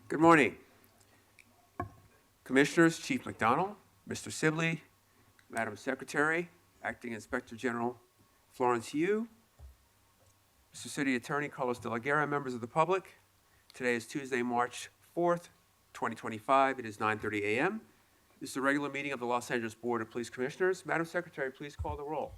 Good morning. Commissioners, Chief McDonald, Mr. Sibley, Madam Secretary, Acting Inspector General Florence Yu, Mr. City Attorney Carlos De La Guerra, members of the public. Today is Tuesday, March 4th, 2025. It is 9:30 a.m. This is a regular meeting of the Los Angeles Board of Police Commissioners. Madam Secretary, please call the roll.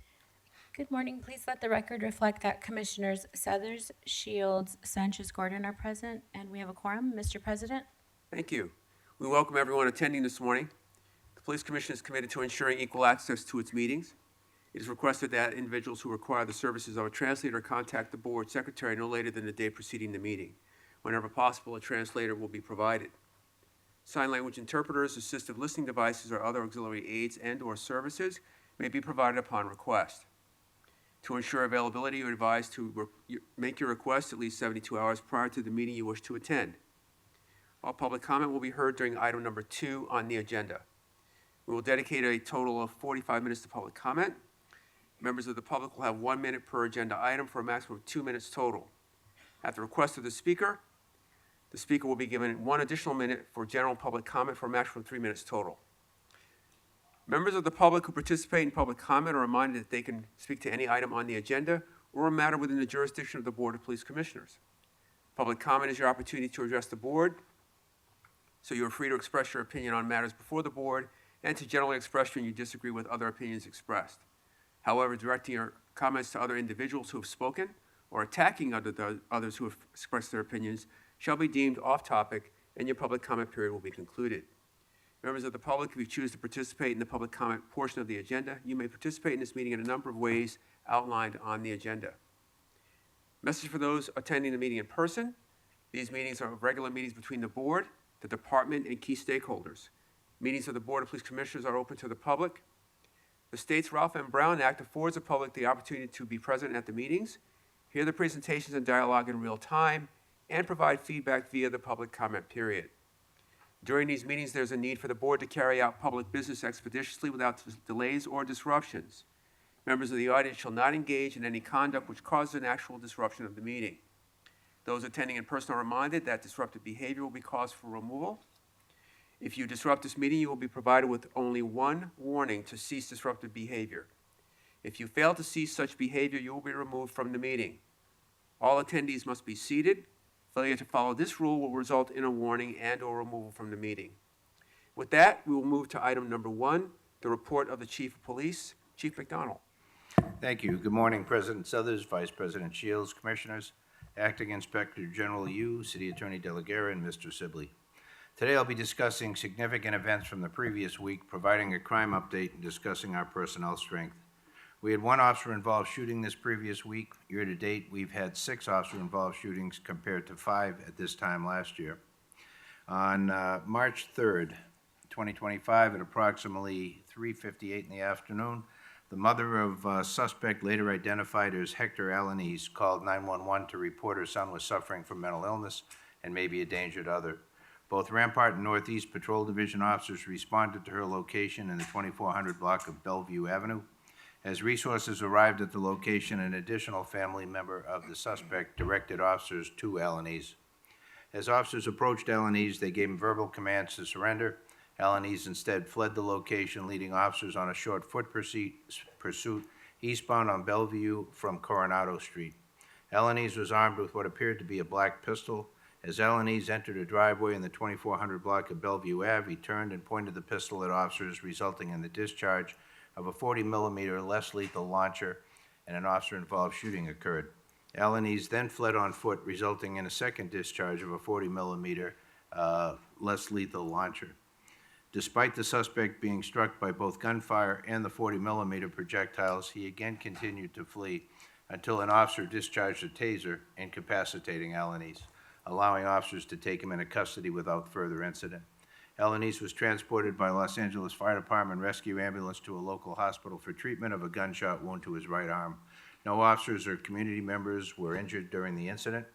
Good morning. Please let the record reflect that Commissioners Suthers, Shields, Sanchez-Gordon are present, and we have a quorum. Mr. President? Thank you. We welcome everyone attending this morning. The Police Commission is committed to ensuring equal access to its meetings. It is requested that individuals who require the services of a translator contact the board secretary no later than the day preceding the meeting. Whenever possible, a translator will be provided. Sign language interpreters, assistive listening devices, or other auxiliary aids and/or services may be provided upon request. To ensure availability, you are advised to make your request at least 72 hours prior to the meeting you wish to attend. All public comment will be heard during item number 2 on the agenda. We will dedicate a total of 45 minutes to public comment. Members of the public will have 1 minute per agenda item for a maximum of 2 minutes total. At the request of the speaker will be given 1 additional minute for general public comment for a maximum of 3 minutes total. Members of the public who participate in public comment are reminded that they can speak to any item on the agenda or a matter within the jurisdiction of the Board of Police Commissioners. Public comment is your opportunity to address the board, so you are free to express your opinion on matters before the board and to generally express when you disagree with other opinions expressed. However, directing your comments to other individuals who have spoken or attacking others who have expressed their opinions shall be deemed off-topic, and your public comment period will be concluded. Members of the public, if you choose to participate in the public comment portion of the agenda, you may participate in this meeting in a number of ways outlined on the agenda. Message for those attending the meeting in person: these meetings are regular meetings between the board, the department, and key stakeholders. Meetings of the Board of Police Commissioners are open to the public. The state's Ralph M. Brown Act affords the public the opportunity to be present at the meetings, hear the presentations and dialogue in real time, and provide feedback via the public comment period. During these meetings, there's a need for the board to carry out public business expeditiously without delays or disruptions. Members of the audience shall not engage in any conduct which causes an actual disruption of the meeting. Those attending in person are reminded that disruptive behavior will be cause for removal. If you disrupt this meeting, you will be provided with only 1 warning to cease disruptive behavior. If you fail to cease such behavior, you will be removed from the meeting. All attendees must be seated. Failure to follow this rule will result in a warning and/or removal from the meeting. With that, we will move to item number 1, the report of the Chief of Police. Chief McDonald. Thank you. Good morning, President Suthers, Vice President Shields, Commissioners, Acting Inspector General Yu, City Attorney De La Guerra, and Mr. Sibley. Today I'll be discussing significant events from the previous week, providing a crime update, and discussing our personnel strength. We had 1 officer-involved shooting this previous week. Year to date, we've had 6 officer-involved shootings compared to 5 at this time last year. On March 3rd, 2025, at approximately 3:58 in the afternoon, the mother of suspect, later identified as Hector Alanese, called 911 to report her son was suffering from mental illness and may be a danger to others. Both Rampart and Northeast Patrol Division officers responded to her location in the 2400 block of Bellevue Avenue. As resources arrived at the location, an additional family member of the suspect directed officers to Alanese. As officers approached Alanese, they gave him verbal commands to surrender. Alanese instead fled the location, leading officers on a short foot pursuit eastbound on Bellevue from Coronado Street. Alanese was armed with what appeared to be a black pistol. As Alanese entered a driveway in the 2400 block of Bellevue Ave, he turned and pointed the pistol at officers, resulting in the discharge of a 40mm less lethal launcher, and an officer-involved shooting occurred. Alanese then fled on foot, resulting in a second discharge of a 40mm less lethal launcher. Despite the suspect being struck by both gunfire and the 40mm projectiles, he again continued to flee until an officer discharged a taser, incapacitating Alanese, allowing officers to take him into custody without further incident. Alanese was transported by Los Angeles Fire Department rescue ambulance to a local hospital for treatment of a gunshot wound to his right arm. No officers or community members were injured during the incident.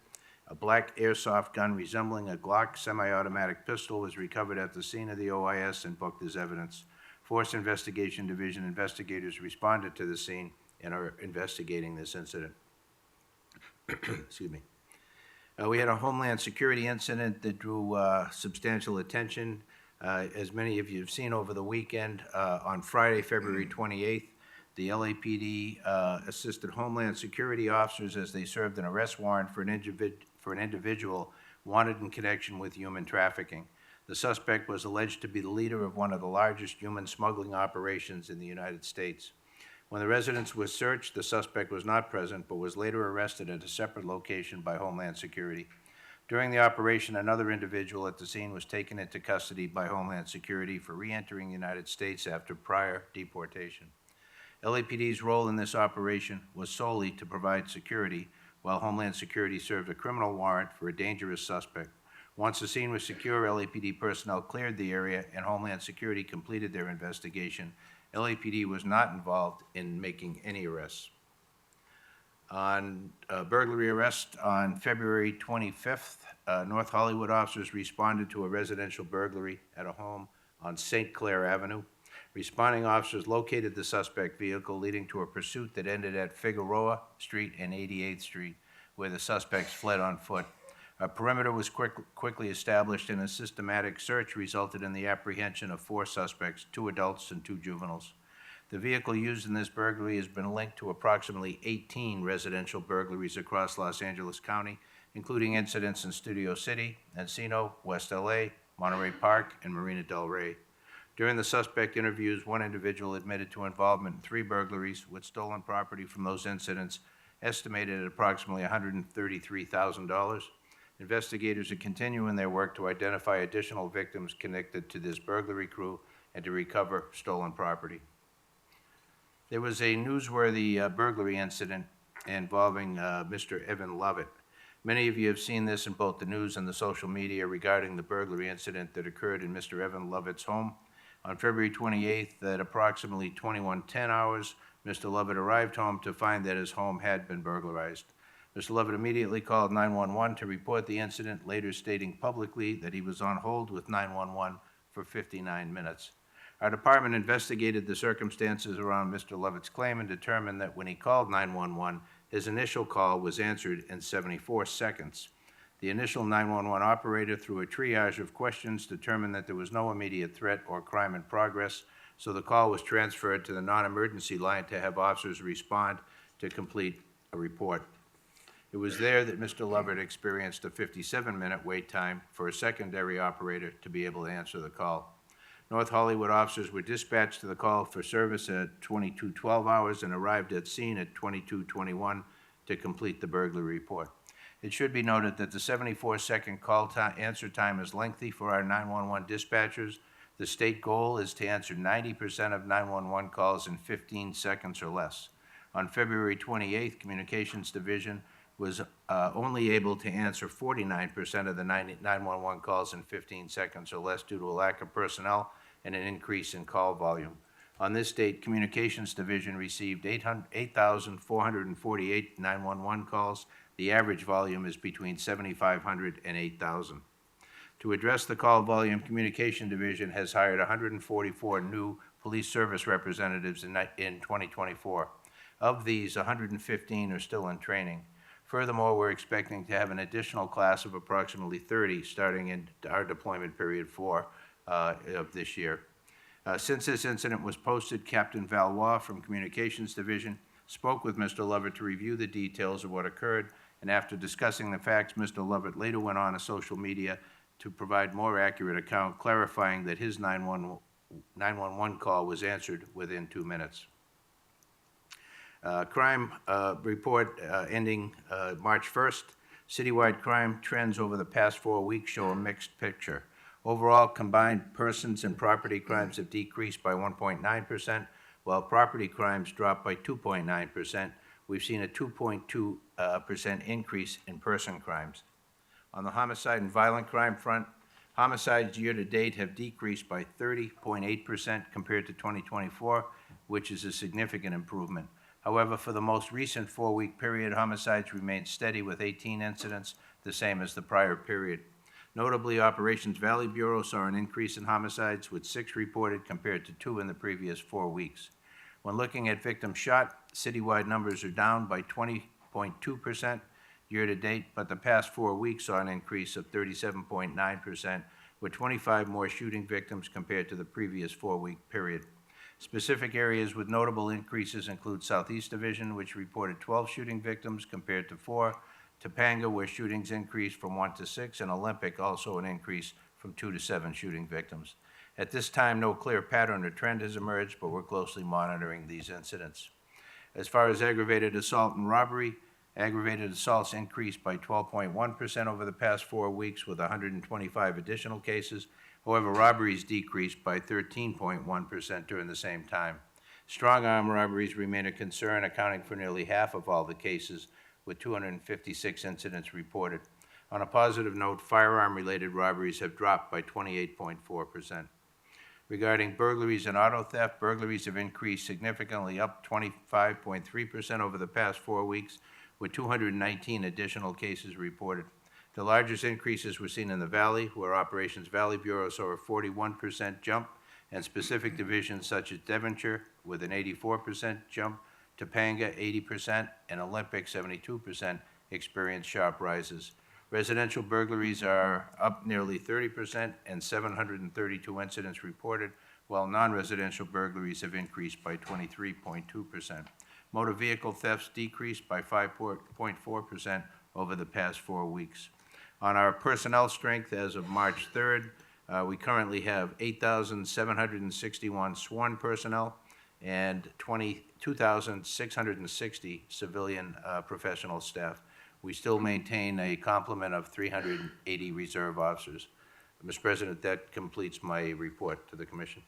A black airsoft gun resembling a Glock semi-automatic pistol was recovered at the scene of the OIS and booked as evidence. Force Investigation Division investigators responded to the scene and are investigating this incident. Excuse me. We had a Homeland Security incident that drew substantial attention. As many of you have seen over the weekend, on Friday, February 28th, the LAPD assisted Homeland Security officers as they served an arrest warrant for an individual wanted in connection with human trafficking. The suspect was alleged to be the leader of one of the largest human smuggling operations in the United States. When the residence was searched, the suspect was not present, but was later arrested at a separate location by Homeland Security. During the operation, another individual at the scene was taken into custody by Homeland Security for re-entering the United States after prior deportation. LAPD's role in this operation was solely to provide security, while Homeland Security served a criminal warrant for a dangerous suspect. Once the scene was secure, LAPD personnel cleared the area and Homeland Security completed their investigation. LAPD was not involved in making any arrests. On burglary arrest on February 25th, North Hollywood officers responded to a residential burglary at a home on St. Clair Avenue. Responding officers located the suspect vehicle, leading to a pursuit that ended at Figueroa Street and 88th Street, where the suspects fled on foot. A perimeter was quickly established, and a systematic search resulted in the apprehension of 4 suspects, 2 adults and 2 juveniles. The vehicle used in this burglary has been linked to approximately 18 residential burglaries across Los Angeles County, including incidents in Studio City, Encino, West LA, Monterey Park, and Marina del Rey. During the suspect interviews, one individual admitted to involvement in 3 burglaries with stolen property from those incidents, estimated at approximately $133,000. Investigators are continuing their work to identify additional victims connected to this burglary crew and to recover stolen property. There was a newsworthy burglary incident involving Mr. Evan Lovett. Many of you have seen this in both the news and the social media regarding the burglary incident that occurred in Mr. Evan Lovett's home. On February 28th, at approximately 21:10 hours, Mr. Lovett arrived home to find that his home had been burglarized. Mr. Lovett immediately called 911 to report the incident, later stating publicly that he was on hold with 911 for 59 minutes. Our department investigated the circumstances around Mr. Lovett's claim and determined that when he called 911, his initial call was answered in 74 seconds. The initial 911 operator, through a triage of questions, determined that there was no immediate threat or crime in progress, so the call was transferred to the non-emergency line to have officers respond to complete a report. It was there that Mr. Lovett experienced a 57-minute wait time for a secondary operator to be able to answer the call. North Hollywood officers were dispatched to the call for service at 22:12 hours and arrived at scene at 22:21 to complete the burglary report. It should be noted that the 74-second call answer time is lengthy for our 911 dispatchers. The state goal is to answer 90% of 911 calls in 15 seconds or less. On February 28th, Communications Division was only able to answer 49% of the 911 calls in 15 seconds or less due to a lack of personnel and an increase in call volume. On this date, Communications Division received 8,448 911 calls. The average volume is between 7,500 and 8,000. To address the call volume, Communication Division has hired 144 new police service representatives in 2024. Of these, 115 are still in training. Furthermore, we're expecting to have an additional class of approximately 30 starting in our deployment period 4 of this year. Since this incident was posted, Captain Valois from Communications Division spoke with Mr. Lovett to review the details of what occurred, and after discussing the facts, Mr. Lovett later went on to social media to provide more accurate account, clarifying that his 911 call was answered within 2 minutes. Crime report ending March 1st. Citywide crime trends over the past 4 weeks show a mixed picture. Overall, combined persons and property crimes have decreased by 1.9%, while property crimes dropped by 2.9%. We've seen a 2.2% increase in person crimes. On the homicide and violent crime front, homicides year-to-date have decreased by 30.8% compared to 2024, which is a significant improvement. However, for the most recent 4-week period, homicides remained steady with 18 incidents, the same as the prior period. Notably, Operations Valley Bureau saw an increase in homicides, with 6 reported compared to 2 in the previous 4 weeks. When looking at victims shot, citywide numbers are down by 20.2%. year-to-date, but the past 4 weeks saw an increase of 37.9%, with 25 more shooting victims compared to the previous 4-week period. Specific areas with notable increases include Southeast Division, which reported 12 shooting victims compared to 4, Topanga, where shootings increased from 1 to 6, and Olympic, also an increase from 2 to 7 shooting victims. At this time, no clear pattern or trend has emerged, but we're closely monitoring these incidents. As far as aggravated assault and robbery, aggravated assaults increased by 12.1% over the past 4 weeks with 125 additional cases. However, robberies decreased by 13.1% during the same time. Strong-arm robberies remain a concern, accounting for nearly half of all the cases, with 256 incidents reported. On a positive note, firearm-related robberies have dropped by 28.4%. Regarding burglaries and auto theft, burglaries have increased significantly, up 25.3% over the past 4 weeks, with 219 additional cases reported. The largest increases were seen in the Valley, where Operations Valley Bureau saw a 41% jump, and specific divisions such as Devonshire, with an 84% jump, Topanga, 80%, and Olympic, 72%, experienced sharp rises. Residential burglaries are up nearly 30% and 732 incidents reported, while non-residential burglaries have increased by 23.2%. Motor vehicle thefts decreased by 5.4% over the past 4 weeks. On our personnel strength as of March 3rd, we currently have 8,761 sworn personnel and 22,660 civilian professional staff. We still maintain a complement of 380 reserve officers. Mr. President, that completes my report to the Commission.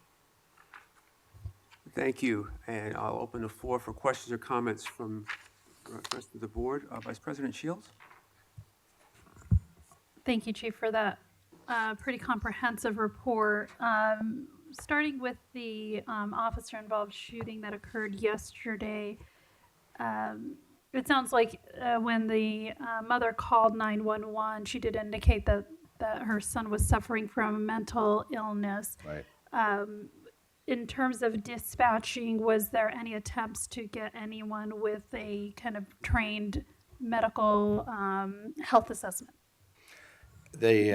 Thank you, and I'll open the floor for questions or comments from the rest of the board. Vice President Shields? Thank you, Chief, for that pretty comprehensive report. Starting with the officer-involved shooting that occurred yesterday, it sounds like when the mother called 911, she did indicate that her son was suffering from mental illness. Right. In terms of dispatching, was there any attempts to get anyone with a kind of trained medical health assessment? They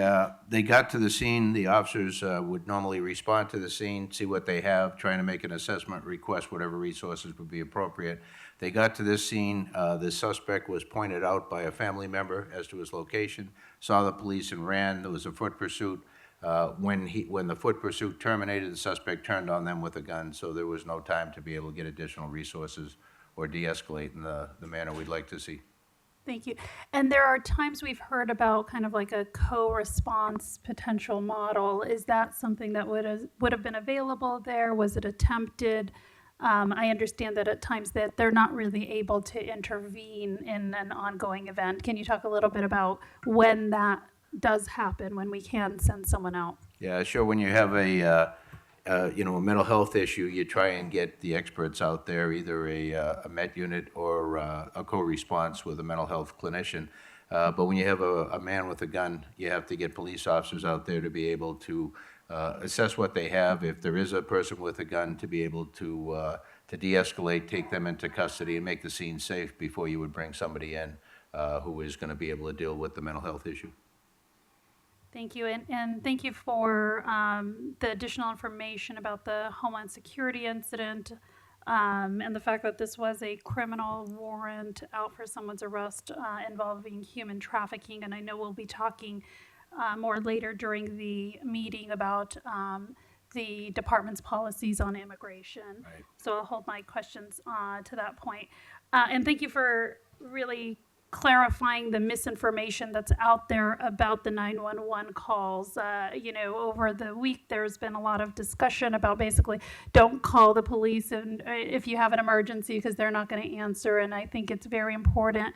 got to the scene. The officers would normally respond to the scene, see what they have, trying to make an assessment, request whatever resources would be appropriate. They got to this scene. The suspect was pointed out by a family member as to his location, saw the police and ran. There was a foot pursuit. When the foot pursuit terminated, the suspect turned on them with a gun, so there was no time to be able to get additional resources or de-escalate in the manner we'd like to see. Thank you. And there are times we've heard about kind of like a co-response potential model. Is that something that would have been available there? Was it attempted? I understand that at times that they're not really able to intervene in an ongoing event. Can you talk a little bit about when that does happen, when we can send someone out? Yeah, sure. When you have a mental health issue, you try and get the experts out there, either a Met unit or a co-response with a mental health clinician. But when you have a man with a gun, you have to get police officers out there to be able to assess what they have. If there is a person with a gun, to be able to de-escalate, take them into custody, and make the scene safe before you would bring somebody in who is going to be able to deal with the mental health issue. Thank you, and thank you for the additional information about the Homeland Security incident and the fact that this was a criminal warrant out for someone's arrest involving human trafficking. And I know we'll be talking more later during the meeting about the department's policies on immigration. Right. So I'll hold my questions to that point. And thank you for really clarifying the misinformation that's out there about the 911 calls. Over the week, there's been a lot of discussion about basically don't call the police and if you have an emergency because they're not going to answer. And I think it's very important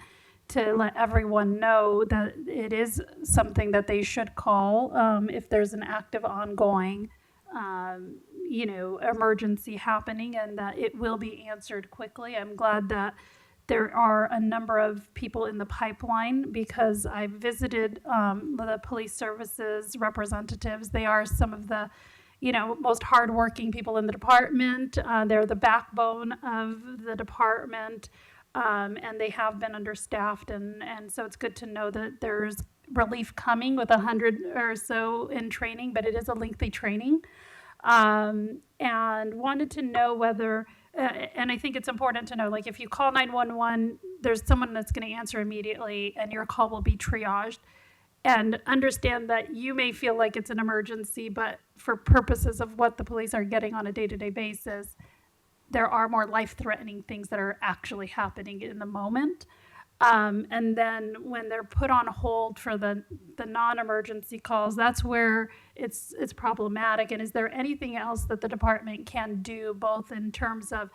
to let everyone know that it is something that they should call if there's an active, ongoing, emergency happening, and that it will be answered quickly. I'm glad that there are a number of people in the pipeline because I visited the police services representatives. They are some of the, most hardworking people in the department. They're the backbone of the department. And they have been understaffed, and so it's good to know that there's relief coming with 100 or so in training, but it is a lengthy training. And wanted to know whether, and I think it's important to know, like if you call 911, there's someone that's going to answer immediately, and your call will be triaged. And understand that you may feel like it's an emergency, but for purposes of what the police are getting on a day-to-day basis, there are more life-threatening things that are actually happening in the moment. And then when they're put on hold for the non-emergency calls, that's where it's problematic. And is there anything else that the department can do, both in terms of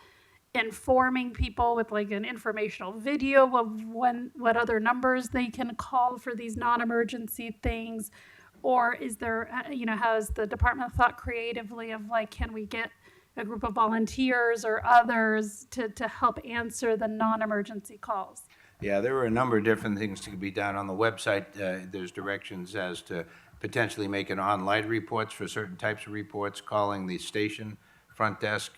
informing people with like an informational video of what other numbers they can call for these non-emergency things? Or is there, has the department thought creatively of like, can we get a group of volunteers or others to help answer the non-emergency calls? Yeah, there are a number of different things that can be done on the website. There's directions as to potentially making online reports for certain types of reports, calling the station front desk,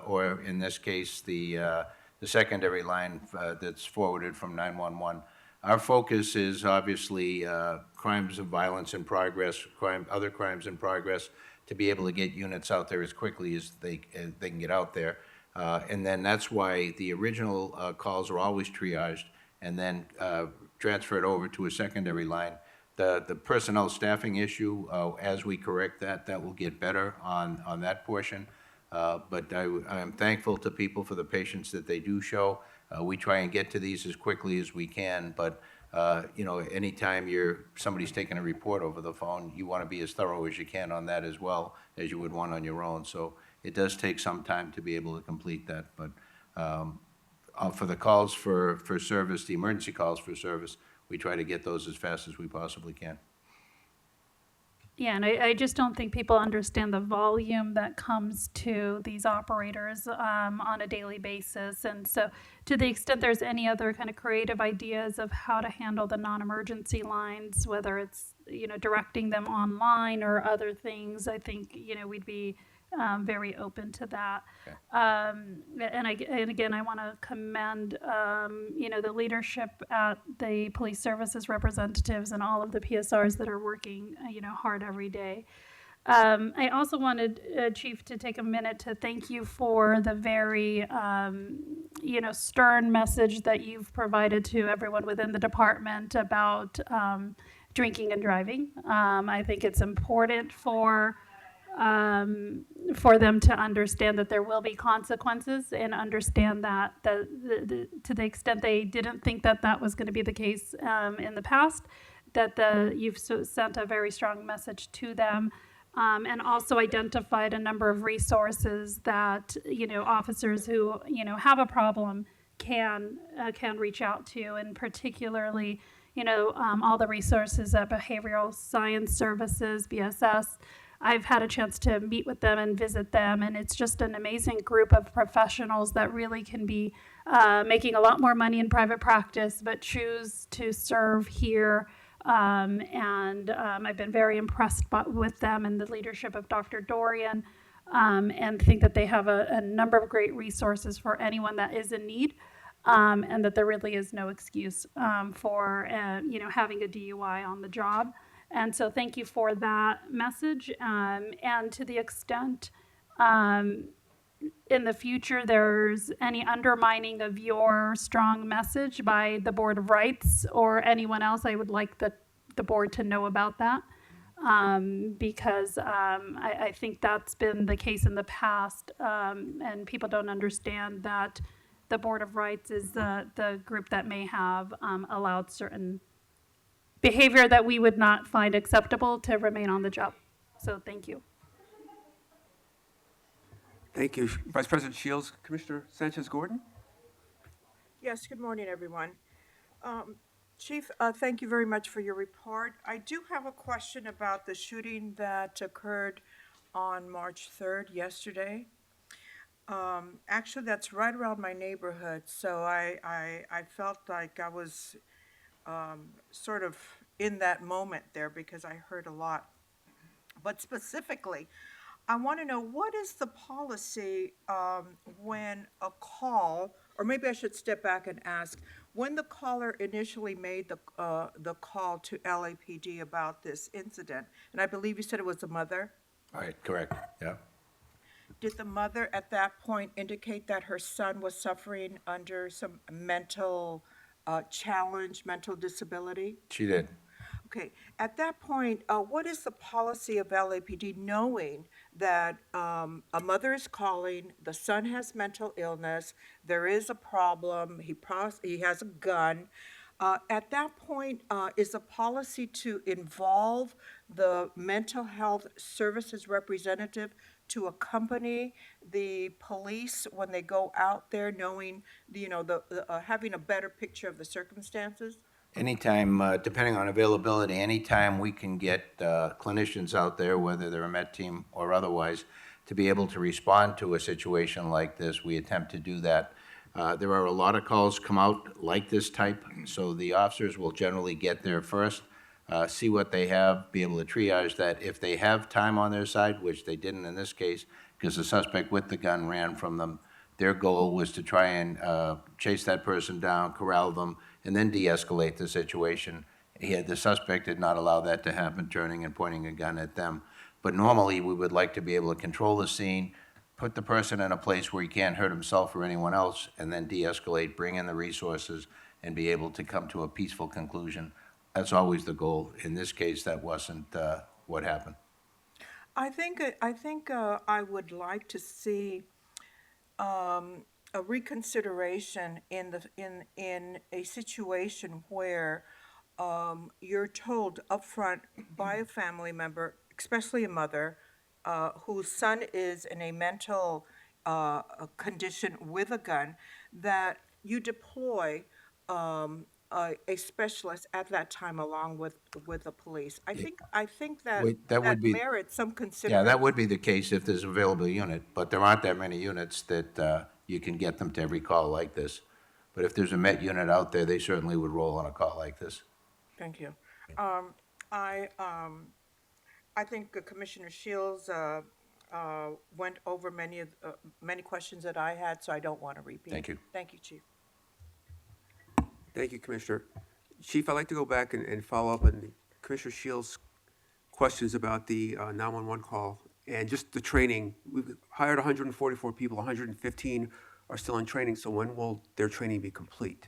or in this case, the secondary line that's forwarded from 911. Our focus is obviously crimes of violence in progress, other crimes in progress, to be able to get units out there as quickly as they can get out there. And then that's why the original calls are always triaged and then transferred over to a secondary line. The personnel staffing issue, as we correct that, that will get better on that portion. But I'm thankful to people for the patience that they do show. We try and get to these as quickly as we can, but anytime somebody's taking a report over the phone, you want to be as thorough as you can on that as well as you would want on your own. So it does take some time to be able to complete that, but for the calls for service, the emergency calls for service, we try to get those as fast as we possibly can. Yeah, and I just don't think people understand the volume that comes to these operators on a daily basis. And so to the extent there's any other kind of creative ideas of how to handle the non-emergency lines, whether it's, directing them online or other things, I think, we'd be very open to that. Okay. And again, I want to commend, the leadership at the police services representatives and all of the PSRs that are working, hard every day. I also wanted, Chief, to take a minute to thank you for the very, stern message that you've provided to everyone within the department about drinking and driving. I think it's important for them to understand that there will be consequences, and understand that to the extent they didn't think that was going to be the case in the past, that you've sent a very strong message to them, and also identified a number of resources that officers who have a problem can reach out to, and particularly all the resources at Behavioral Science Services, BSS. I've had a chance to meet with them and visit them, and it's just an amazing group of professionals that really can be making a lot more money in private practice, but choose to serve here. And I've been very impressed with them and the leadership of Dr. Dorian, and think that they have a number of great resources for anyone that is in need. And that there really is no excuse for having a DUI on the job. And so thank you for that message. And to the extent in the future there's any undermining of your strong message by the Board of Rights or anyone else, I would like the board to know about that. Because I think that's been the case in the past, and people don't understand that the Board of Rights is the group that may have allowed certain behavior that we would not find acceptable to remain on the job. So thank you. Thank you. Vice President Shields, Commissioner Sanchez-Gordon? Yes, good morning, everyone. Chief, thank you very much for your report. I do have a question about the shooting that occurred on March 3rd, yesterday. Actually, that's right around my neighborhood, so I felt like I was sort of in that moment there because I heard a lot. But specifically, I want to know, what is the policy when a call or maybe I should step back and ask, when the caller initially made the call to LAPD about this incident, and I believe you said it was the mother, All right, correct, yeah. did the mother at that point indicate that her son was suffering under some mental challenge, mental disability? She did. Okay, at that point, what is the policy of LAPD knowing that a mother is calling, the son has mental illness, there is a problem, he has a gun? At that point, is the policy to involve the mental health services representative to accompany the police when they go out there, knowing, having a better picture of the circumstances? Anytime, depending on availability, anytime we can get clinicians out there, whether they're a Met team or otherwise, to be able to respond to a situation like this, we attempt to do that. There are a lot of calls come out like this type, so the officers will generally get there first, see what they have, be able to triage that. If they have time on their side, which they didn't in this case, because the suspect with the gun ran from them, their goal was to try and chase that person down, corral them, and then de-escalate the situation. The suspect did not allow that to happen, turning and pointing a gun at them. But normally, we would like to be able to control the scene, put the person in a place where he can't hurt himself or anyone else, and then de-escalate, bring in the resources, and be able to come to a peaceful conclusion. That's always the goal. In this case, that wasn't what happened. I think I would like to see a reconsideration in a situation where you're told upfront by a family member, especially a mother, whose son is in a mental condition with a gun, that you deploy a specialist at that time along with the police. I think that That would be- merits some Yeah, consideration. that would be the case if there's an available unit, but there aren't that many units that you can get them to every call like this. But if there's a Met unit out there, they certainly would roll on a call like this. Thank you. I think Commissioner Shields went over many questions that I had, so I don't want to repeat. Thank you. Thank you, Chief. Thank you, Commissioner. Chief, I'd like to go back and follow up on Commissioner Shields' questions about the 911 call and just the training. We've hired 144 people, 115 are still in training, so when will their training be complete?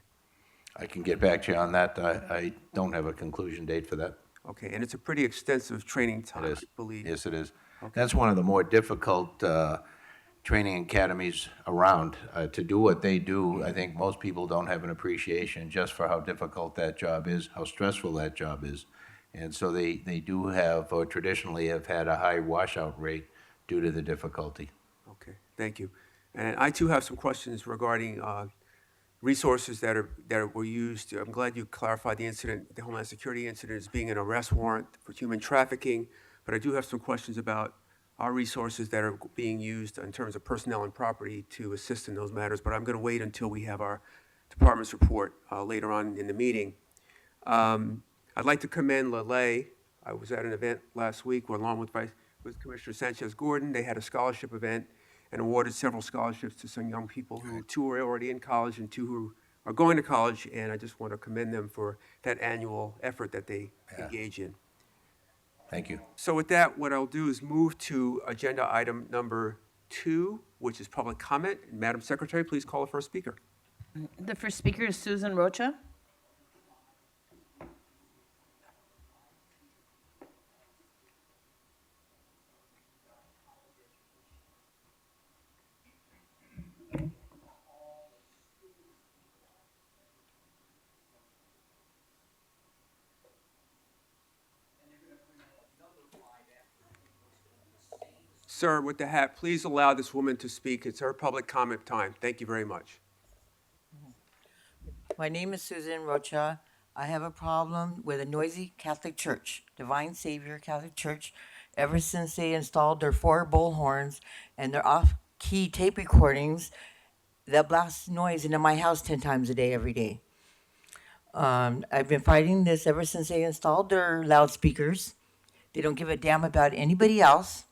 I can get back to you on that. I don't have a conclusion date for that. Okay, and it's a pretty extensive training It time, I is. believe. Yes, it is. That's one of the more difficult training academies around. To do what they do, I think most people don't have an appreciation just for how difficult that job is, how stressful that job is. And so they do have, or traditionally have had a high washout rate due to the difficulty. Okay, thank you. And I too have some questions regarding resources that were used. I'm glad you clarified the incident, the Homeland Security incident, as being an arrest warrant for human trafficking, but I do have some questions about our resources that are being used in terms of personnel and property to assist in those matters, but I'm going to wait until we have our department's report later on in the meeting. I'd like to commend LeLay. I was at an event last week where, along with Commissioner Sanchez-Gordon, they had a scholarship event and awarded several scholarships to some young people who, two are already in college and two who are going to college, and I just want to commend them for that annual effort that they engage in. Thank you. So with that, what I'll do is move to agenda item number 2, which is public comment. Madam Secretary, please call the first speaker. The first speaker is Susan Rocha. Sir, with the hat, please allow this woman to speak. It's her public comment time. Thank you very much. My name is Susan Rocha. I have a problem with a noisy Catholic church, Divine Savior Catholic Church, ever since they installed their 4 bullhorns and their off-key tape recordings that blast noise into my house 10 times a day, every day. I've been fighting this ever since they installed their loudspeakers. They don't give a damn about anybody else.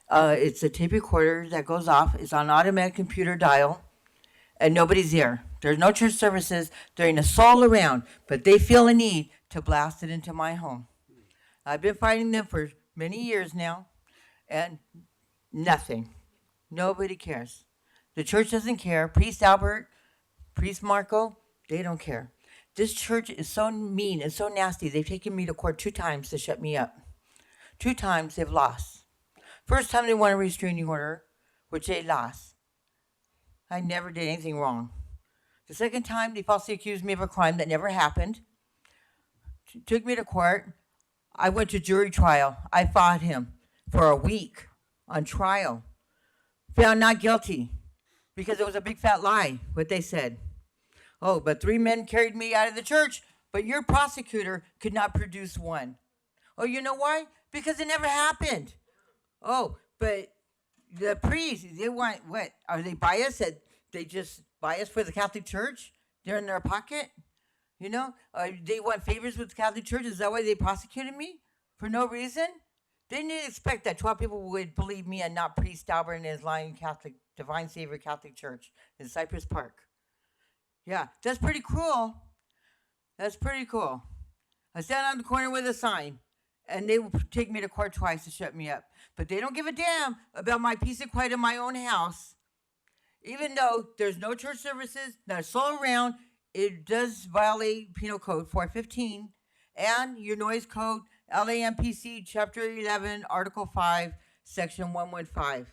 It's a tape recorder that goes off. It's on automatic computer dial. and nobody's there. There's no church services. They're in a all around, but they feel a need to blast it into my home. I've been fighting them for many years now, and nothing. Nobody cares. The church doesn't care. Priest Albert, Priest Marco, they don't care. This church is so mean and so nasty. They've taken me to court 2 times to shut me up. 2 times they've lost. First time they won a restraining order, which they lost. I never did anything wrong. The second time, they falsely accused me of a crime that never happened. Took me to court. I went to jury trial. I fought him for a week on trial. Found not guilty because it was a big fat lie, what they said. Oh, but 3 men carried me out of the church, but your prosecutor could not produce one. Oh, you know why? Because it never happened. Oh, but the priests, they want what? Are they biased? That they just biased for the Catholic Church? They're in their pocket? You know? They want favors with the Catholic Church? Is that why they prosecuted me? For no reason? They didn't expect that 12 people would believe me and not Priest Albert and his lying Catholic, Divine Savior Catholic Church in Cypress Park. Yeah, that's pretty cruel. That's pretty cool. I stand on the corner with a sign, and they will take me to court twice to shut me up. But they don't give a damn about my peace and quiet in my own house. Even though there's no church services, not a soul around, it does violate Penal Code 415 and your noise code, LAMPC Chapter 11, Article 5, Section 115.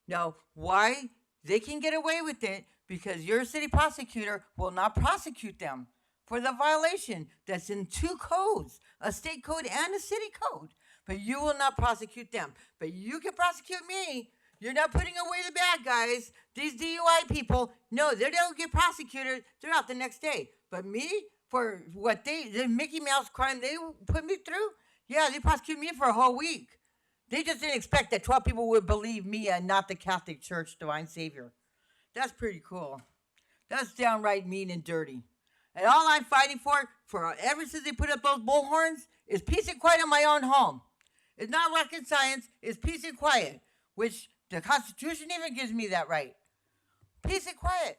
Now, why? They can get away with it because your city prosecutor will not prosecute them for the violation that's in 2 codes, a state code and a city code. But you will not prosecute them. But you can prosecute me. You're not putting away the bad guys. These DUI people, no, they don't get prosecuted. They're out the next day. But me, for what the Mickey Mouse crime they put me through, yeah, they prosecute me for a whole week. They just didn't expect that 12 people would believe me and not the Catholic Church Divine Savior. That's pretty cool. That's downright mean and dirty. And all I'm fighting for ever since they put up those bullhorns, is peace and quiet in my own home. It's not rocket science, it's peace and quiet, which the Constitution even gives me that right. Peace and quiet.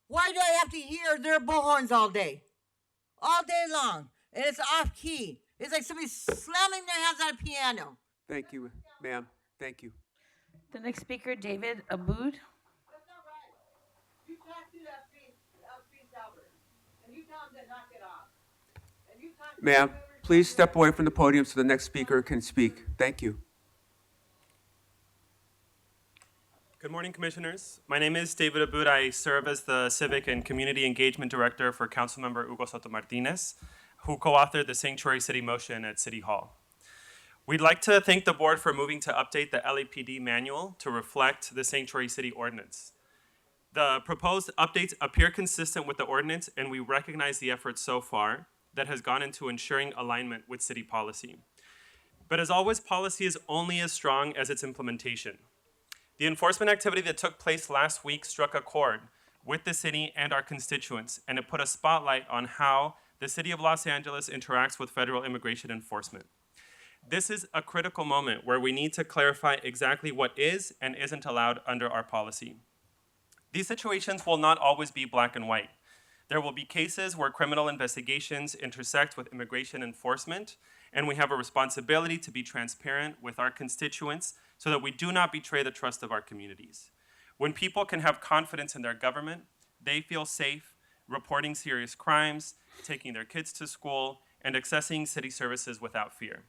Why do I have to hear their bullhorns all day? All day long. And it's off key. It's like somebody slamming their hands on a piano. Thank you, ma'am. Thank you. The next speaker, David Aboud. That's not right. You talk to that priest Albert, and you tell him to knock it off. And you talk to Ma'am, whoever- please step away from the podium so the next speaker can speak. Thank you. Good morning, Commissioners. My name is David Aboud. I serve as the Civic and Community Engagement Director for Councilmember Hugo Soto Martinez, who co-authored the Sanctuary City motion at City Hall. We'd like to thank the board for moving to update the LAPD manual to reflect the Sanctuary City ordinance. The proposed updates appear consistent with the ordinance, and we recognize the effort so far that has gone into ensuring alignment with city policy. But as always, policy is only as strong as its implementation. The enforcement activity that took place last week struck a chord with the city and our constituents, and it put a spotlight on how the city of Los Angeles interacts with federal immigration enforcement. This is a critical moment where we need to clarify exactly what is and isn't allowed under our policy. These situations will not always be black and white. There will be cases where criminal investigations intersect with immigration enforcement, and we have a responsibility to be transparent with our constituents so that we do not betray the trust of our communities. When people can have confidence in their government, they feel safe reporting serious crimes, taking their kids to school, and accessing city services without fear.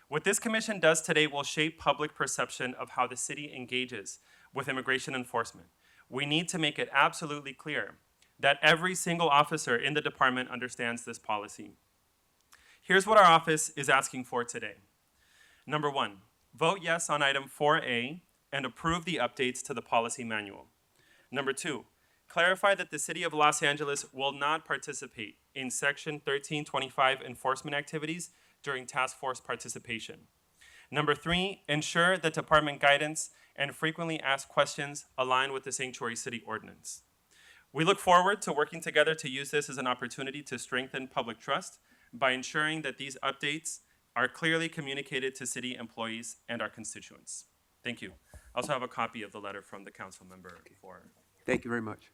What this commission does today will shape public perception of how the city engages with immigration enforcement. We need to make it absolutely clear that every single officer in the department understands this policy. Here's what our office is asking for today. Number 1, vote yes on item 4A and approve the updates to the policy manual. Number 2, clarify that the city of Los Angeles will not participate in Section 1325 enforcement activities during task force participation. Number 3, ensure that department guidance and frequently asked questions align with the Sanctuary City Ordinance. We look forward to working together to use this as an opportunity to strengthen public trust by ensuring that these updates are clearly communicated to city employees and our constituents. Thank you. I also have a copy of the letter from the council member for. Thank you very much.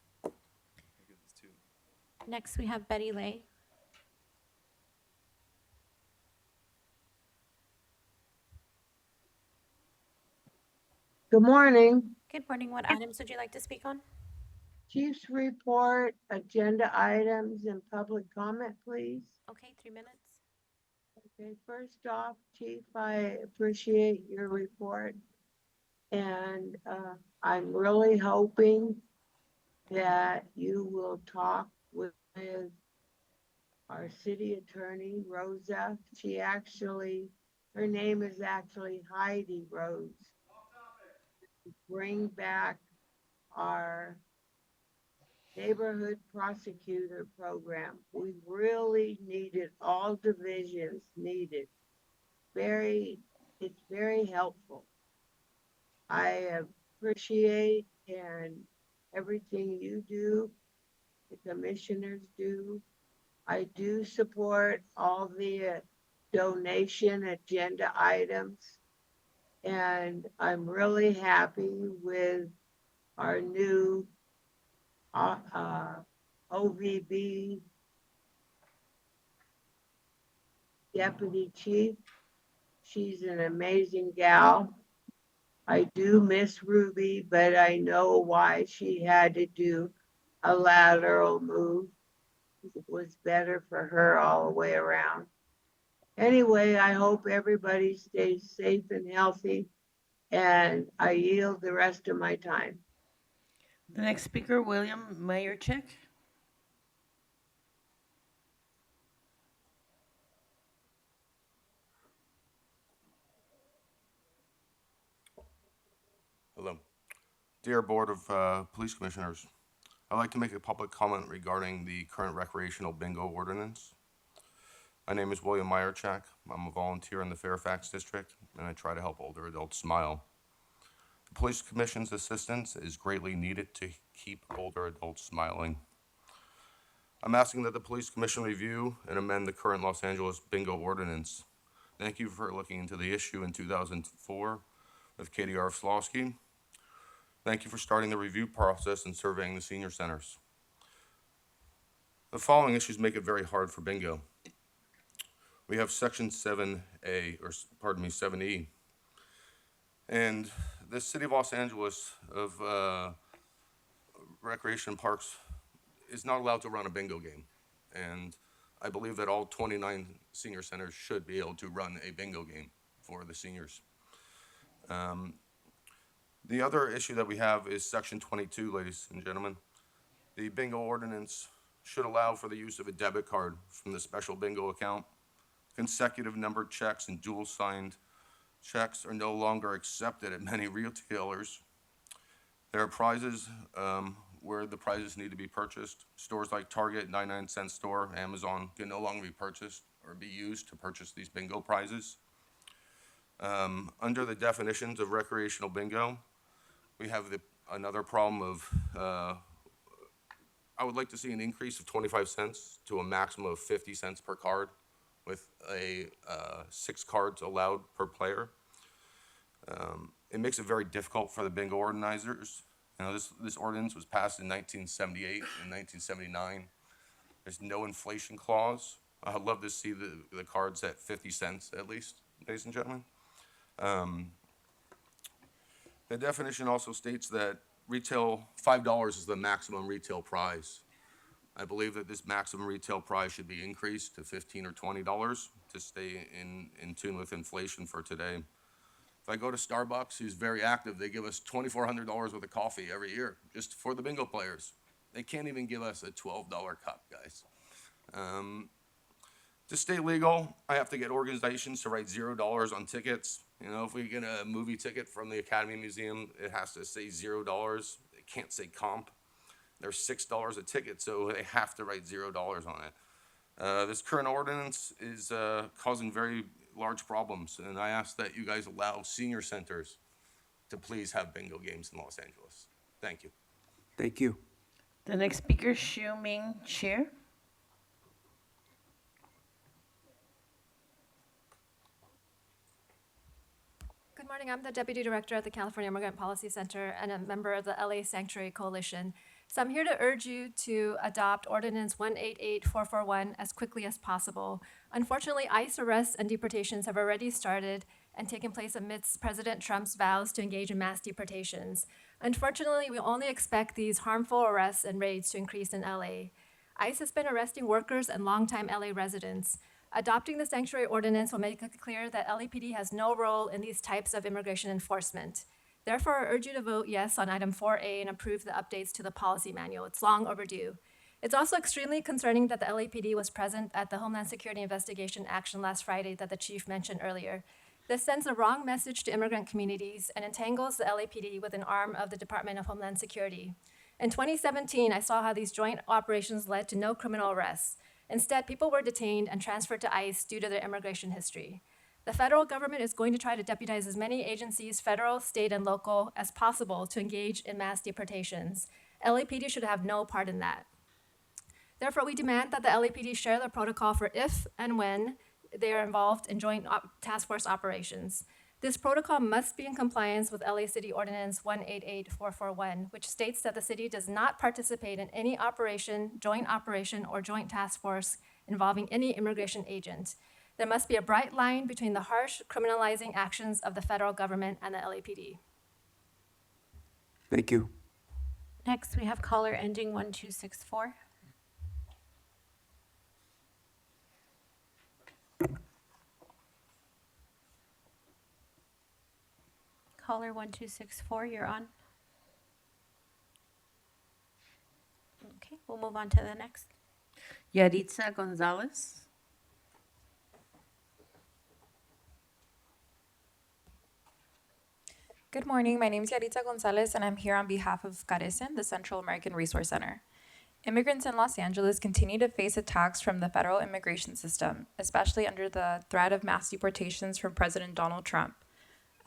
Next, we have Betty Lay. Good morning. Good morning. What items would you like to speak on? Chief's report, agenda items, and public comment, please. Okay, 3 minutes. Okay, first off, Chief, I appreciate your report. And I'm really hoping that you will talk with our city attorney, Rosa. Her name is actually Heidi Rose. Bring back our neighborhood prosecutor program. We really needed, all divisions needed. It's very helpful. I appreciate and everything you do, the commissioners do. I do support all the donation agenda items. And I'm really happy with our new OVB deputy chief. She's an amazing gal. I do miss Ruby, but I know why she had to do a lateral move. It was better for her all the way around. Anyway, I hope everybody stays safe and healthy, and I yield the rest of my time. The next speaker, William Mayercheck. Hello. Dear Board of Police Commissioners, I'd like to make a public comment regarding the current recreational bingo ordinance. My name is William Meyerchak. I'm a volunteer in the Fairfax District, and I try to help older adults smile. The Police Commission's assistance is greatly needed to keep older adults smiling. I'm asking that the Police Commission review and amend the current Los Angeles bingo ordinance. Thank you for looking into the issue in 2004 with KDR Slawski. Thank you for starting the review process and surveying the senior centers. The following issues make it very hard for bingo. We have section 7E. And the city of Los Angeles of Recreation Parks is not allowed to run a bingo game. And I believe that all 29 senior centers should be able to run a bingo game for the seniors. The other issue that we have is section 22, ladies and gentlemen. The bingo ordinance should allow for the use of a debit card from the special bingo account. Consecutive numbered checks and dual signed checks are no longer accepted at many retailers. There are prizes where the prizes need to be purchased. Stores like Target, 99-cent store, Amazon can no longer be purchased or be used to purchase these bingo prizes. Under the definitions of recreational bingo, we have another problem of, I would like to see an increase of 25 cents to a maximum of 50 cents per card with 6 cards allowed per player. It makes it very difficult for the bingo organizers. You know, this ordinance was passed in 1978 and 1979. There's no inflation clause. I'd love to see the cards at 50 cents at least, ladies and gentlemen. The definition also states that retail, $5 is the maximum retail price. I believe that this maximum retail price should be increased to $15 or $20 to stay in tune with inflation for today. If I go to Starbucks, who's very active, they give us $2,400 worth of coffee every year just for the bingo players. They can't even give us a $12 cup, guys. To stay legal, I have to get organizations to write $0 on tickets. You know, if we get a movie ticket from the Academy Museum, it has to say $0. It can't say comp. They're $6 a ticket, so they have to write $0 on it. This current ordinance is causing very large problems, and I ask that you guys allow senior centers to please have bingo games in Los Angeles. Thank you. Thank you. The next speaker, Xiu Ming Chair. Good morning. I'm the Deputy Director at the California Immigrant Policy Center and a member of the LA Sanctuary Coalition. So I'm here to urge you to adopt Ordinance 188441 as quickly as possible. Unfortunately, ICE arrests and deportations have already started and taken place amidst President Trump's vows to engage in mass deportations. Unfortunately, we only expect these harmful arrests and raids to increase in LA. ICE has been arresting workers and longtime LA residents. Adopting the sanctuary ordinance will make it clear that LAPD has no role in these types of immigration enforcement. Therefore, I urge you to vote yes on item 4A and approve the updates to the policy manual. It's long overdue. It's also extremely concerning that the LAPD was present at the Homeland Security investigation action last Friday that the chief mentioned earlier. This sends a wrong message to immigrant communities and entangles the LAPD with an arm of the Department of Homeland Security. In 2017, I saw how these joint operations led to no criminal arrests. Instead, people were detained and transferred to ICE due to their immigration history. The federal government is going to try to deputize as many agencies, federal, state, and local, as possible to engage in mass deportations. LAPD should have no part in that. Therefore, we demand that the LAPD share the protocol for if and when they are involved in joint task force operations. This protocol must be in compliance with LA City Ordinance 188441, which states that the city does not participate in any operation, or joint task force involving any immigration agent. There must be a bright line between the harsh criminalizing actions of the federal government and the LAPD. Thank you. Next, we have caller ending 1264. Caller 1264, you're on. Okay, we'll move on to the next. Yaritza Gonzalez. Good morning. My name is Yaritza Gonzalez, and I'm here on behalf of CARECEN, the Central American Resource Center. Immigrants in Los Angeles continue to face attacks from the federal immigration system, especially under the threat of mass deportations from President Donald Trump.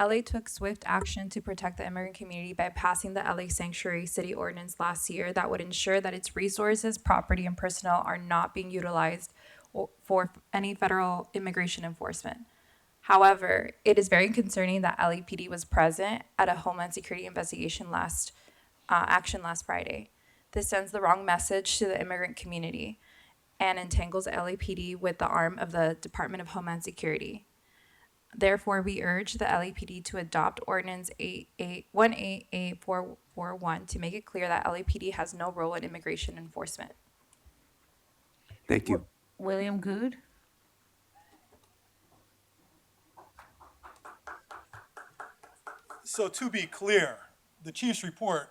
LA took swift action to protect the immigrant community by passing the LA Sanctuary City Ordinance last year that would ensure that its resources, property, and personnel are not being utilized for any federal immigration enforcement. However, it is very concerning that LAPD was present at a Homeland Security investigation action last Friday. This sends the wrong message to the immigrant community and entangles LAPD with the arm of the Department of Homeland Security. Therefore, we urge the LAPD to adopt Ordinance 188441 to make it clear that LAPD has no role in immigration enforcement. Thank you. William Good. So to be clear, the chief's report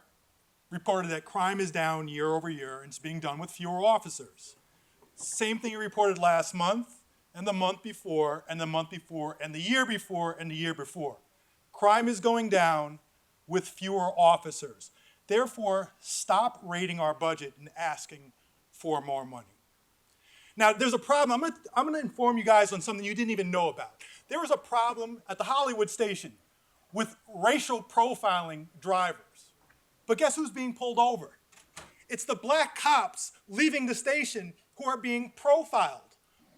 reported that crime is down year over year and it's being done with fewer officers. Same thing he reported last month and the month before and the month before and the year before and the year before. Crime is going down with fewer officers. Therefore, stop raiding our budget and asking for more money. Now, there's a problem. I'm going to inform you guys on something you didn't even know about. There was a problem at the Hollywood station with racial profiling drivers. But guess who's being pulled over? It's the black cops leaving the station who are being profiled.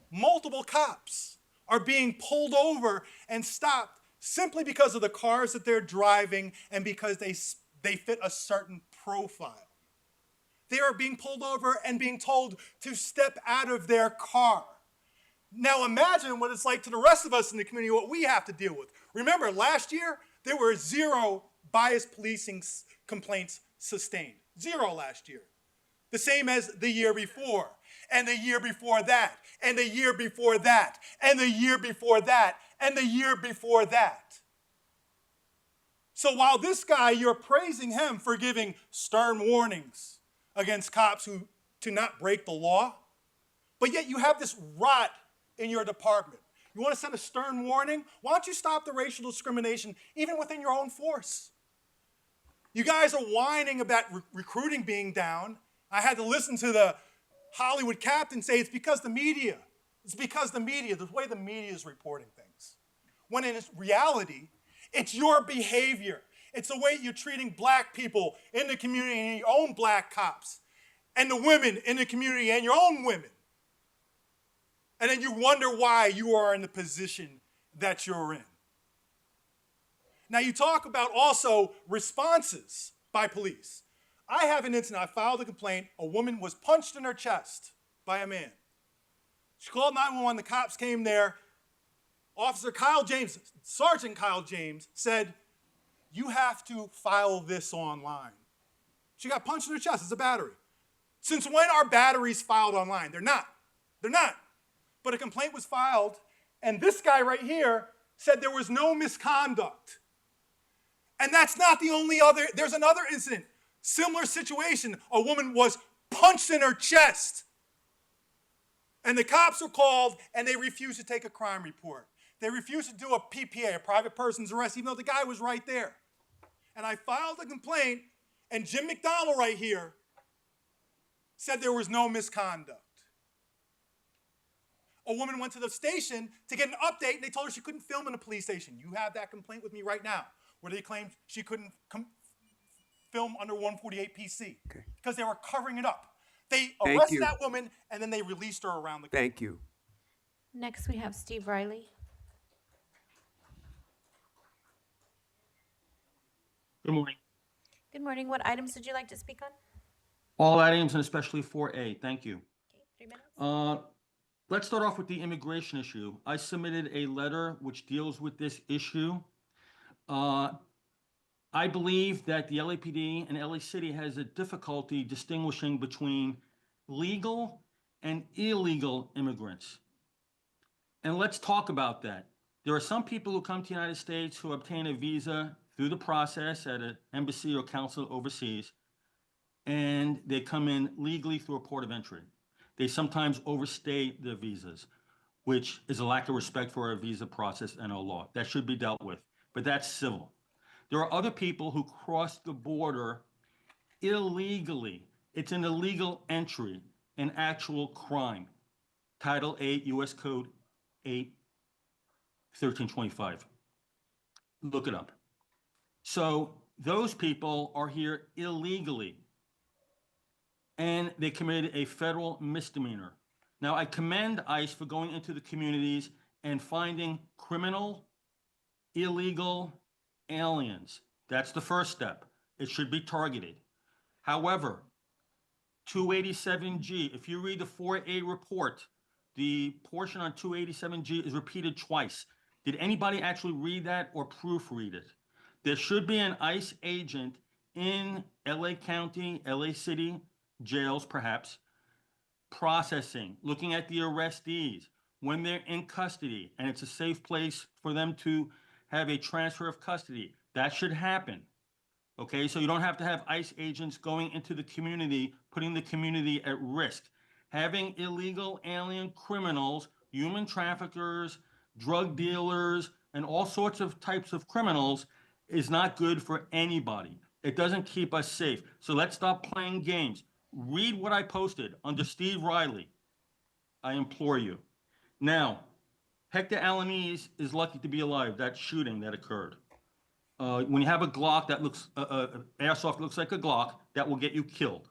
Multiple cops are being pulled over and stopped simply because of the cars that they're driving and because they fit a certain profile. They are being pulled over and being told to step out of their car. Now imagine what it's like to the rest of us in the community, what we have to deal with. Remember, last year, there were 0 bias policing complaints sustained. 0 last year. The same as the year before, and the year before that, and the year before that, and the year before that, and the year before that. So while this guy, you're praising him for giving stern warnings against cops who do not break the law, but yet you have this rot in your department. You want to send a stern warning? Why don't you stop the racial discrimination even within your own force? You guys are whining about recruiting being down. I had to listen to the Hollywood captain say it's because the media. It's because the media, the way the media is reporting things. When in reality, it's your behavior. It's the way you're treating black people in the community and your own black cops, and the women in the community and your own women. And then you wonder why you are in the position that you're in. Now you talk about also responses by police. I have an incident. I filed a complaint. A woman was punched in her chest by a man. She called 911. The cops came there. Officer Kyle James, Sergeant Kyle James, said, "You have to file this online." She got punched in her chest. It's a battery. Since when are batteries filed online? They're not. They're not. But a complaint was filed, and this guy right here said there was no misconduct. And that's not the only other. There's another incident. Similar situation. A woman was punched in her chest. And the cops were called, and they refused to take a crime report. They refused to do a PPA, a private person's arrest, even though the guy was right there. And I filed a complaint, and Jim McDonald right here said there was no misconduct. A woman went to the station to get an update, and they told her she couldn't film in a police station. You have that complaint with me right now, where they claimed she couldn't film under 148 PC because they were covering it up. They Thank arrested you. that woman, and then they released her around the country. Thank you. Next, we have Steve Riley. Good morning. Good morning. What items did you like to speak on? All items and especially 4A. Thank you. Okay, 3 minutes. Let's start off with the immigration issue. I submitted a letter which deals with this issue. I believe that the LAPD and LA City has a difficulty distinguishing between legal and illegal immigrants. And let's talk about that. There are some people who come to the United States who obtain a visa through the process at an embassy or consulate overseas, and they come in legally through a port of entry. They sometimes overstay their visas, which is a lack of respect for our visa process and our law. That should be dealt with, but that's civil. There are other people who cross the border illegally. It's an illegal entry, an actual crime. Title 8, U.S. Code 8, 1325. Look it up. So those people are here illegally, and they committed a federal misdemeanor. Now, I commend ICE for going into the communities and finding criminal, illegal aliens. That's the first step. It should be targeted. However, 287G, if you read the 4A report, the portion on 287G is repeated twice. Did anybody actually read that or proofread it? There should be an ICE agent in LA County, LA City jails, perhaps, processing, looking at the arrestees when they're in custody, and it's a safe place for them to have a transfer of custody. That should happen. Okay, so you don't have to have ICE agents going into the community, putting the community at risk. Having illegal alien criminals, human traffickers, drug dealers, and all sorts of types of criminals is not good for anybody. It doesn't keep us safe. So let's stop playing games. Read what I posted under Steve Riley. I implore you. Now, Hector Alanis is lucky to be alive, that shooting that occurred. When you have a Glock that looks, airsoft looks like a Glock, that will get you killed.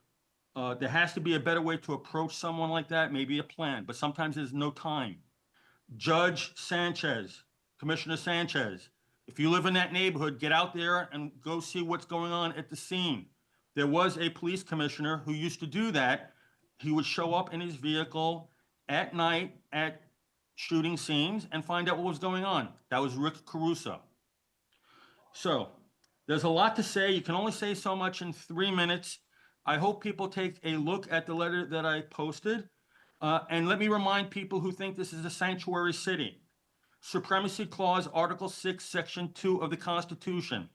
There has to be a better way to approach someone like that, maybe a plan, but sometimes there's no time. Judge Sanchez, Commissioner Sanchez, if you live in that neighborhood, get out there and go see what's going on at the scene. There was a police commissioner who used to do that. He would show up in his vehicle at night at shooting scenes and find out what was going on. That was Rick Caruso. So there's a lot to say. You can only say so much in 3 minutes. I hope people take a look at the letter that I posted. And let me remind people who think this is a sanctuary city. Supremacy Clause, Article 6, Section 2 of the Constitution.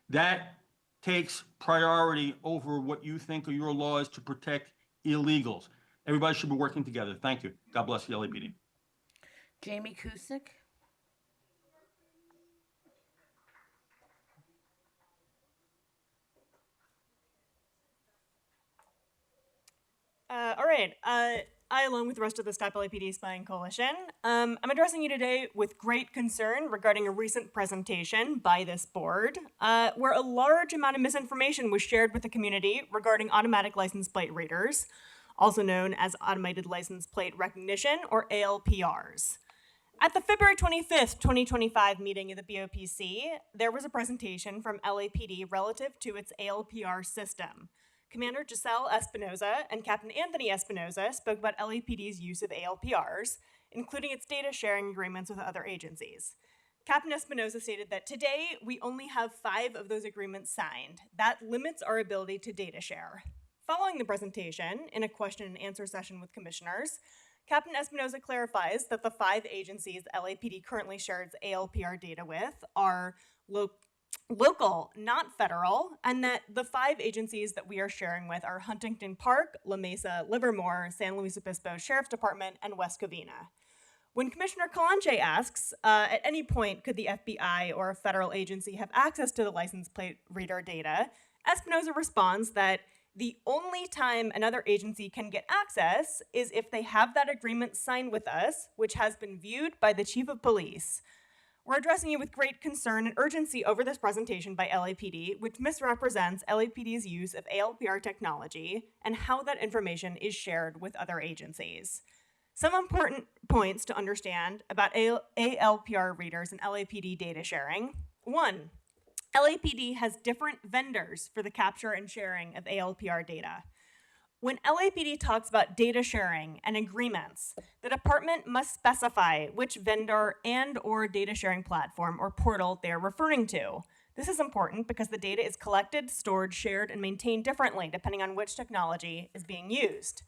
That takes priority over what you think are your laws to protect illegals. Everybody should be working together. Thank you. God bless the LAPD. Jamie Kusick. All right. I, along with the rest of the Stop LAPD Spying Coalition, I'm addressing you today with great concern regarding a recent presentation by this board, where a large amount of misinformation was shared with the community regarding automatic license plate readers, also known as automated license plate recognition, or ALPRs. At the February 25th, 2025 meeting of the BOPC, there was a presentation from LAPD relative to its ALPR system. Commander Giselle Espinoza and Captain Anthony Espinoza spoke about LAPD's use of ALPRs, including its data sharing agreements with other agencies. Captain Espinoza stated that today we only have 5 of those agreements signed. That limits our ability to data share. Following the presentation, in a question and answer session with commissioners, Captain Espinoza clarifies that the 5 agencies LAPD currently shares ALPR data with are local, not federal, and that the 5 agencies that we are sharing with are Huntington Park, La Mesa, Livermore, San Luis Obispo Sheriff's Department, and West Covina. When Commissioner Kalanche asks, at any point could the FBI or a federal agency have access to the license plate reader data, Espinoza responds that the only time another agency can get access is if they have that agreement signed with us, which has been viewed by the Chief of Police. We're addressing you with great concern and urgency over this presentation by LAPD, which misrepresents LAPD's use of ALPR technology and how that information is shared with other agencies. Some important points to understand about ALPR readers and LAPD data sharing. 1, LAPD has different vendors for the capture and sharing of ALPR data. When LAPD talks about data sharing and agreements, the department must specify which vendor and/or data sharing platform or portal they are referring to. This is important because the data is collected, stored, shared, and maintained differently depending on which technology is being used.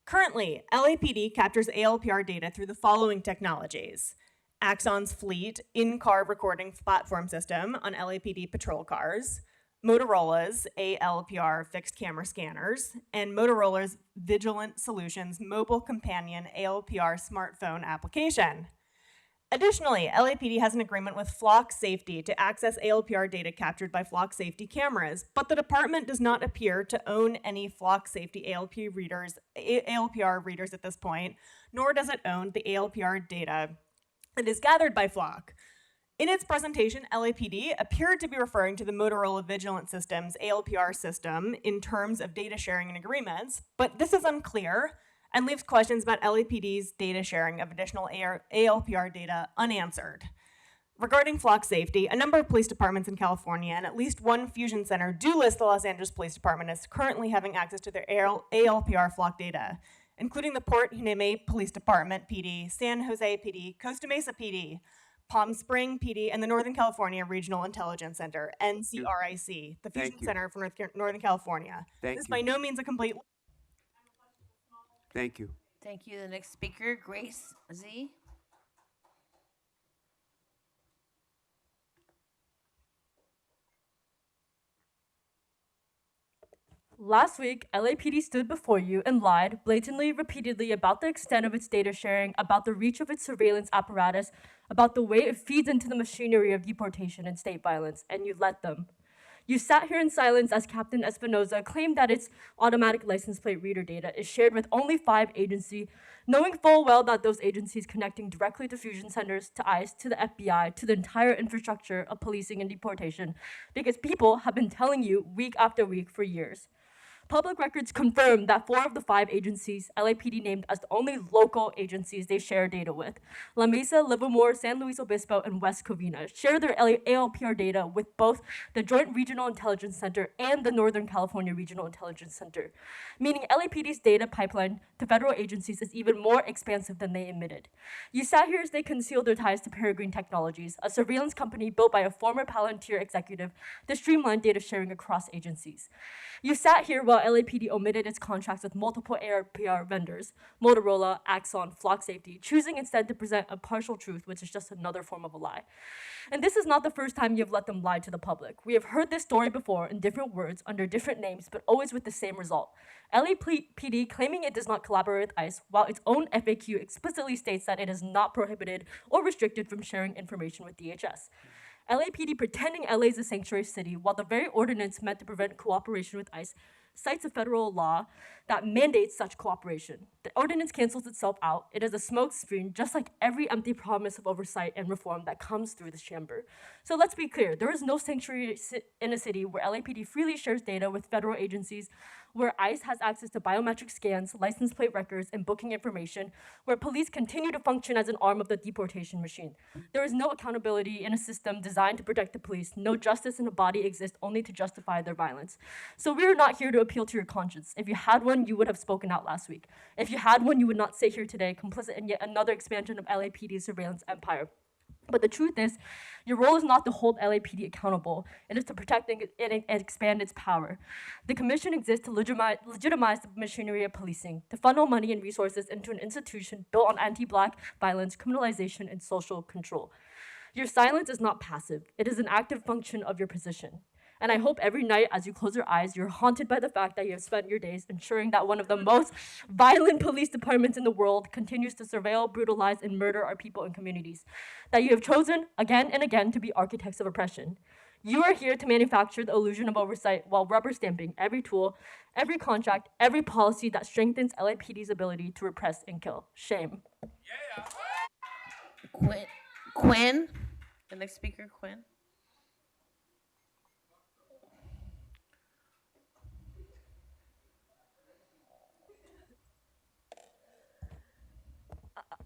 Currently, LAPD captures ALPR data through the following technologies: Axon's Fleet in-car recording platform system on LAPD patrol cars, Motorola's ALPR fixed camera scanners, and Motorola's Vigilant Solutions mobile companion ALPR smartphone application. Additionally, LAPD has an agreement with Flock Safety to access ALPR data captured by Flock Safety cameras, but the department does not appear to own any Flock Safety ALPR readers at this point, nor does it own the ALPR data that is gathered by Flock. In its presentation, LAPD appeared to be referring to the Motorola Vigilant Systems ALPR system in terms of data sharing and agreements, but this is unclear and leaves questions about LAPD's data sharing of additional ALPR data unanswered. Regarding Flock Safety, a number of police departments in California and at least one fusion center do list the Los Angeles Police Department as currently having access to their ALPR Flock data, including the Port Hueneme Police Department PD, San Jose PD, Costa Mesa PD, Palm Spring PD, and the Northern California Regional Intelligence Center, NCRIC, the Fusion Center for Northern California. This is by no means a complete. Thank you. Thank you. The next speaker, Grace Z. Last week, LAPD stood before you and lied blatantly, repeatedly about the extent of its data sharing, about the reach of its surveillance apparatus, about the way it feeds into the machinery of deportation and state violence, and you let them. You sat here in silence as Captain Espinoza claimed that its automatic license plate reader data is shared with only 5 agencies, knowing full well that those agencies connecting directly to fusion centers, to ICE, to the FBI, to the entire infrastructure of policing and deportation, because people have been telling you week after week for years. Public records confirm that 4 of the 5 agencies LAPD named as the only local agencies they share data with, La Mesa, Livermore, San Luis Obispo, and West Covina, share their ALPR data with both the Joint Regional Intelligence Center and the Northern California Regional Intelligence Center, meaning LAPD's data pipeline to federal agencies is even more expansive than they admitted. You sat here as they concealed their ties to Peregrine Technologies, a surveillance company built by a former Palantir executive to streamline data sharing across agencies. You sat here while LAPD omitted its contracts with multiple ALPR vendors, Motorola, Axon, Flock Safety, choosing instead to present a partial truth, which is just another form of a lie. And this is not the first time you've let them lie to the public. We have heard this story before in different words, under different names, but always with the same result. LAPD claiming it does not collaborate with ICE, while its own FAQ explicitly states that it is not prohibited or restricted from sharing information with DHS. LAPD pretending LA is a sanctuary city, while the very ordinance meant to prevent cooperation with ICE cites a federal law that mandates such cooperation. The ordinance cancels itself out. It is a smoke screen, just like every empty promise of oversight and reform that comes through this chamber. So let's be clear, there is no sanctuary in a city where LAPD freely shares data with federal agencies, where ICE has access to biometric scans, license plate records, and booking information, where police continue to function as an arm of the deportation machine. There is no accountability in a system designed to protect the police. No justice in a body exists only to justify their violence. So we are not here to appeal to your conscience. If you had one, you would have spoken out last week. If you had one, you would not sit here today, complicit in yet another expansion of LAPD's surveillance empire. But the truth is, your role is not to hold LAPD accountable. It is to protect and expand its power. The commission exists to legitimize the machinery of policing, to funnel money and resources into an institution built on anti-Black violence, criminalization, and social control. Your silence is not passive. It is an active function of your position. And I hope every night as you close your eyes, you're haunted by the fact that you have spent your days ensuring that one of the most violent police departments in the world continues to surveil, brutalize, and murder our people and communities. That you have chosen again and again to be architects of oppression. You are here to manufacture the illusion of oversight while rubber stamping every tool, every contract, every policy that strengthens LAPD's ability to repress and kill. Shame. Quinn. The next speaker, Quinn.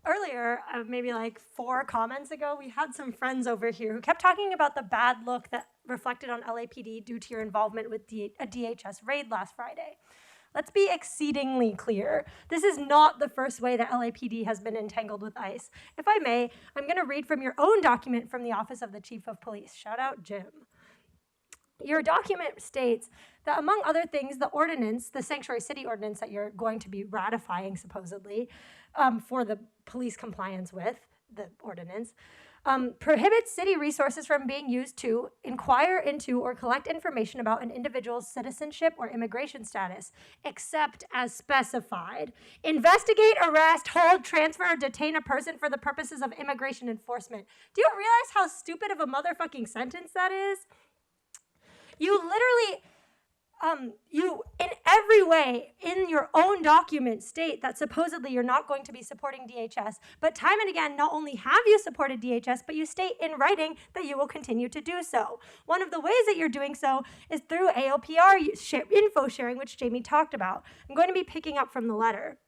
Earlier, maybe like 4 comments ago, we had some friends over here who kept talking about the bad look that reflected on LAPD due to your involvement with a DHS raid last Friday. Let's be exceedingly clear. This is not the first way that LAPD has been entangled with ICE. If I may, I'm going to read from your own document from the Office of the Chief of Police. Shout out, Jim. Your document states that, among other things, the ordinance, the Sanctuary City ordinance that you're going to be ratifying, supposedly, for the police compliance with the ordinance, prohibits city resources from being used to inquire into or collect information about an individual's citizenship or immigration status, except as specified. Investigate, arrest, hold, transfer, or detain a person for the purposes of immigration enforcement. Do you realize how stupid of a motherfucking sentence that is? You literally, you in every way in your own document state that supposedly you're not going to be supporting DHS, but time and again, not only have you supported DHS, but you state in writing that you will continue to do so. One of the ways that you're doing so is through ALPR info sharing, which Jamie talked about. I'm going to be picking up from the letter.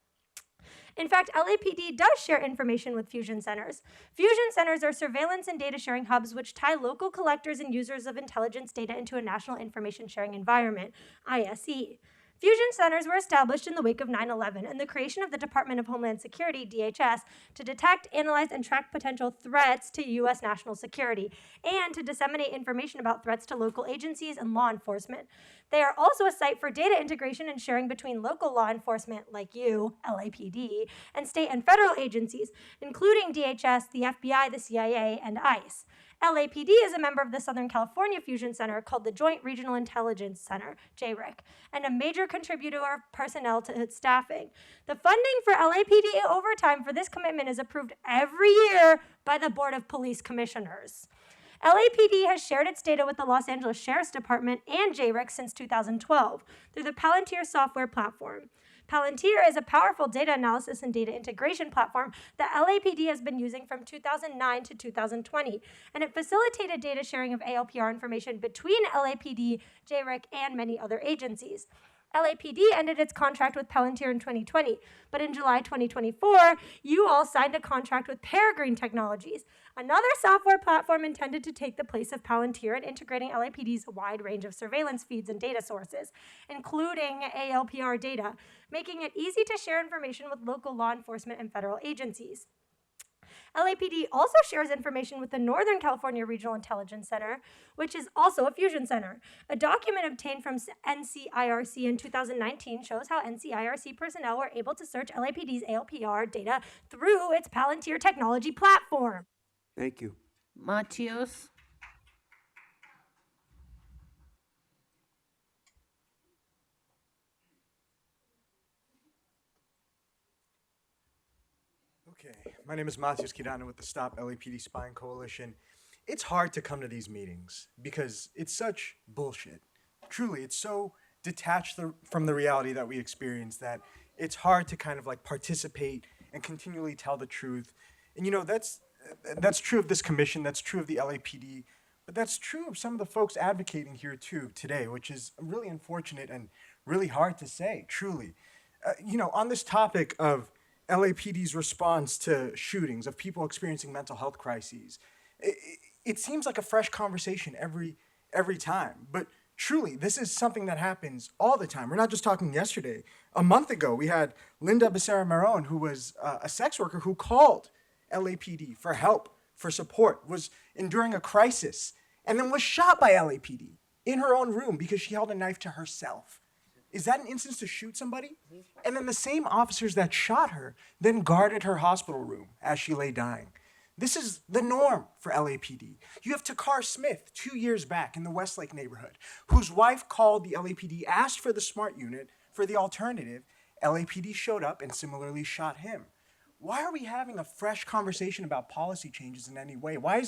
In fact, LAPD does share information with fusion centers. Fusion centers are surveillance and data sharing hubs which tie local collectors and users of intelligence data into a national information sharing environment, ISE. Fusion centers were established in the wake of 9/11 and the creation of the Department of Homeland Security, DHS, to detect, analyze, and track potential threats to U.S. national security and to disseminate information about threats to local agencies and law enforcement. They are also a site for data integration and sharing between local law enforcement, like you, LAPD, and state and federal agencies, including DHS, the FBI, the CIA, and ICE. LAPD is a member of the Southern California Fusion Center called the Joint Regional Intelligence Center, JRIC, and a major contributor of personnel to its staffing. The funding for LAPD overtime for this commitment is approved every year by the Board of Police Commissioners. LAPD has shared its data with the Los Angeles Sheriff's Department and JRIC since 2012 through the Palantir software platform. Palantir is a powerful data analysis and data integration platform that LAPD has been using from 2009 to 2020, and it facilitated data sharing of ALPR information between LAPD, JRIC, and many other agencies. LAPD ended its contract with Palantir in 2020, but in July 2024, you all signed a contract with Peregrine Technologies, another software platform intended to take the place of Palantir in integrating LAPD's wide range of surveillance feeds and data sources, including ALPR data, making it easy to share information with local law enforcement and federal agencies. LAPD also shares information with the Northern California Regional Intelligence Center, which is also a fusion center. A document obtained from NCIRC in 2019 shows how NCIRC personnel were able to search LAPD's ALPR data through its Palantir technology platform. Thank you. Matios. Okay, my name is Matias Quirano with the Stop LAPD Spying Coalition. It's hard to come to these meetings because it's such bullshit. Truly, it's so detached from the reality that we experience that it's hard to kind of like participate and continually tell the truth. And you know, that's true of this commission, that's true of the LAPD, but that's true of some of the folks advocating here too today, which is really unfortunate and really hard to say, truly. You know, on this topic of LAPD's response to shootings, of people experiencing mental health crises, it seems like a fresh conversation every time. But Truly, this is something that happens all the time. We're not just talking yesterday. A month ago, we had Linda Becerra Maron, who was a sex worker who called LAPD for help, for support, was enduring a crisis, and then was shot by LAPD in her own room because she held a knife to herself. Is that an instance to shoot somebody? And then the same officers that shot her then guarded her hospital room as she lay dying. This is the norm for LAPD. You have Takar Smith 2 years back in the Westlake neighborhood, whose wife called the LAPD, asked for the SMART unit for the alternative. LAPD showed up and similarly shot him. Why are we having a fresh conversation about policy changes in any way? Why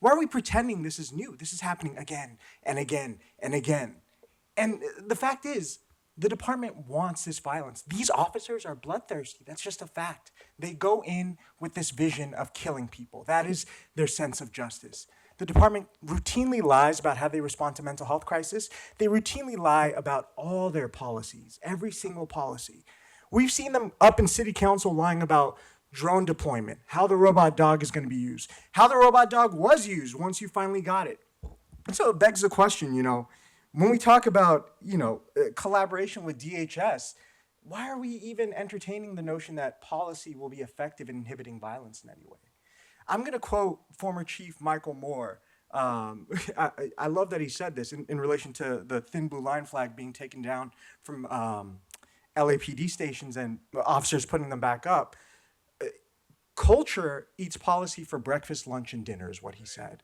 are we pretending this is new? This is happening again and again and again. And the fact is, the department wants this violence. These officers are bloodthirsty. That's just a fact. They go in with this vision of killing people. That is their sense of justice. The department routinely lies about how they respond to mental health crisis. They routinely lie about all their policies, every single policy. We've seen them up in city council lying about drone deployment, how the robot dog is going to be used, how the robot dog was used once you finally got it. And so it begs the question, when we talk about, collaboration with DHS, why are we even entertaining the notion that policy will be effective in inhibiting violence in any way? I'm going to quote former Chief Michael Moore. I love that he said this in relation to the thin blue line flag being taken down from LAPD stations and officers putting them back up. Culture eats policy for breakfast, lunch, and dinner is what he said.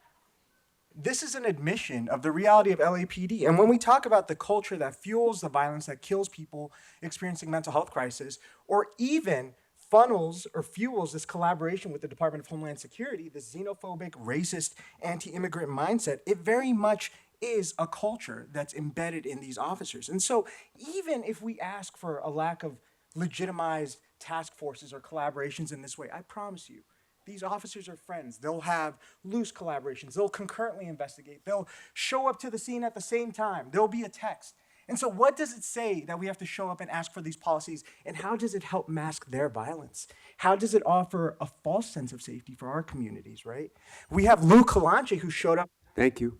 This is an admission of the reality of LAPD. And when we talk about the culture that fuels the violence that kills people experiencing mental health crisis, or even funnels or fuels this collaboration with the Department of Homeland Security, this xenophobic, racist, anti-immigrant mindset, it very much is a culture that's embedded in these officers. And so even if we ask for a lack of legitimized task forces or collaborations in this way, I promise you, these officers are friends. They'll have loose collaborations. They'll concurrently investigate. They'll show up to the scene at the same time. There'll be a text. And so what does it say that we have to show up and ask for these policies? And how does it help mask their violence? How does it offer a false sense of safety for our communities, right? We have Lou Kalanche who showed up. Thank you.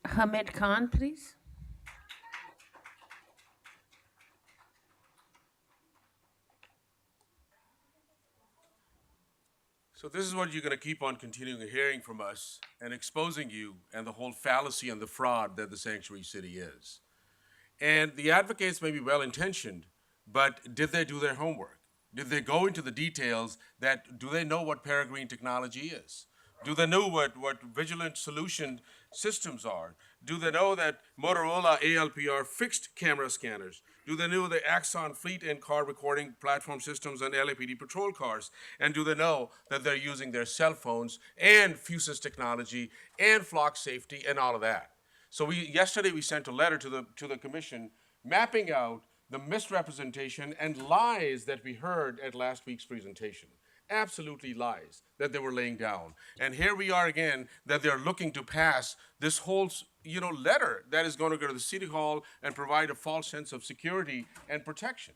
Hamid Khan, please. So this is what you're going to keep on continuing hearing from us and exposing you and the whole fallacy and the fraud that the sanctuary city is. And the advocates may be well-intentioned, but did they do their homework? Did they go into the details do they know what Peregrine technology is? Do they know what vigilant solution systems are? Do they know that Motorola ALPR fixed camera scanners? Do they know the Axon fleet and car recording platform systems on LAPD patrol cars? And do they know that they're using their cell phones and Fusus technology and flock safety and all of that? So yesterday we sent a letter to the commission mapping out the misrepresentation and lies that we heard at last week's presentation. Absolutely lies that they were laying down. And here we are again, that they're looking to pass this whole letter that is going to go to the city hall and provide a false sense of security and protection.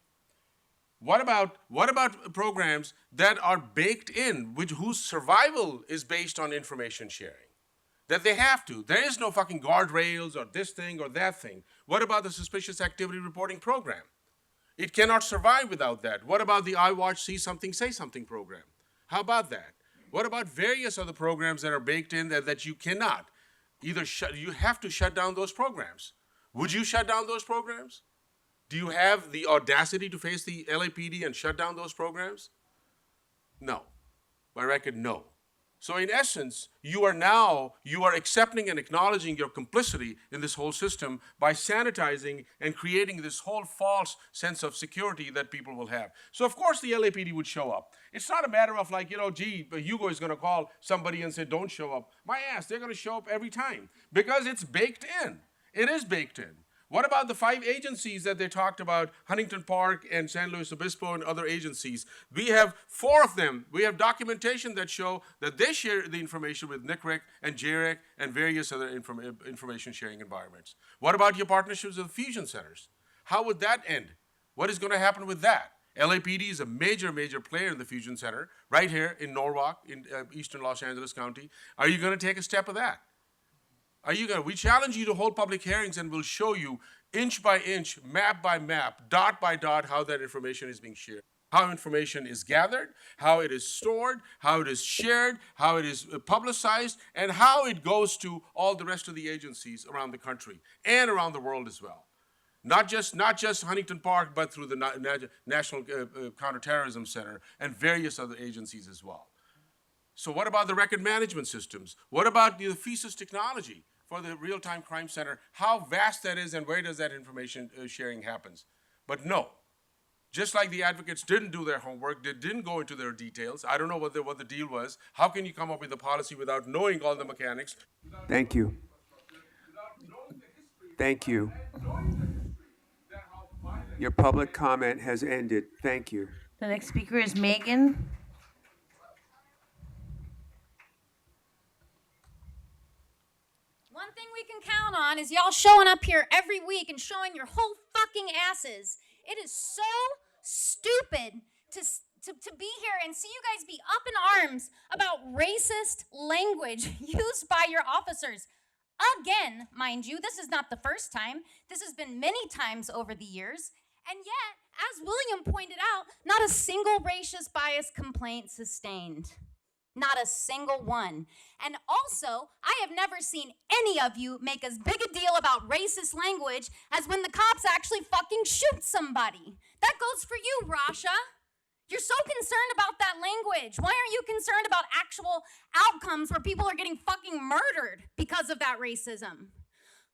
What about programs that are baked in, whose survival is based on information sharing? That they have to. There is no fucking guardrails or this thing or that thing. What about the suspicious activity reporting program? It cannot survive without that. What about the iWatch See Something, Say Something program? How about that? What about various other programs that are baked in that you cannot? You have to shut down those programs. Would you shut down those programs? Do you have the audacity to face the LAPD and shut down those programs? No. By record, no. So in essence, you are accepting and acknowledging your complicity in this whole system by sanitizing and creating this whole false sense of security that people will have. So of course the LAPD would show up. It's not a matter of Hugo is going to call somebody and say, don't show up. My ass, they're going to show up every time because it's baked in. It is baked in. What about the 5 agencies that they talked about, Huntington Park and San Luis Obispo and other agencies? We have 4 of them. We have documentation that show that they share the information with NCREC and JREC and various other information sharing environments. What about your partnerships with fusion centers? How would that end? What is going to happen with that? LAPD is a major player in the fusion center right here in Norwalk, in eastern Los Angeles County. Are you going to take a step of that? Are you gonna, we challenge you to hold public hearings and we'll show you inch by inch, map by map, dot by dot, how that information is being shared. How information is gathered, how it is stored, how it is shared, how it is publicized, and how it goes to all the rest of the agencies around the country and around the world as well. Not just Huntington Park, but through the National Counterterrorism Center and various other agencies as well. So what about the record management systems? What about the FISUS technology for the Real-Time Crime Center? How vast that is and where does that information sharing happens? But no, just like the advocates didn't do their homework, they didn't go into their details. I don't know what the deal was. How can you come up with a policy without knowing all the mechanics? Thank you. Thank you. Your public comment has ended. Thank you. The next speaker is Megan. One thing we can count on is y'all showing up here every week and showing your whole fucking asses. It is so stupid to be here and see you guys be up in arms about racist language used by your officers. Again, mind you, this is not the first time. This has been many times over the years. And yet, as William pointed out, not a single racist bias complaint sustained. Not a single one. And also, I have never seen any of you make as big a deal about racist language as when the cops actually fucking shoot somebody. That goes for you, Rasha. You're so concerned about that language. Why aren't you concerned about actual outcomes where people are getting fucking murdered because of that racism?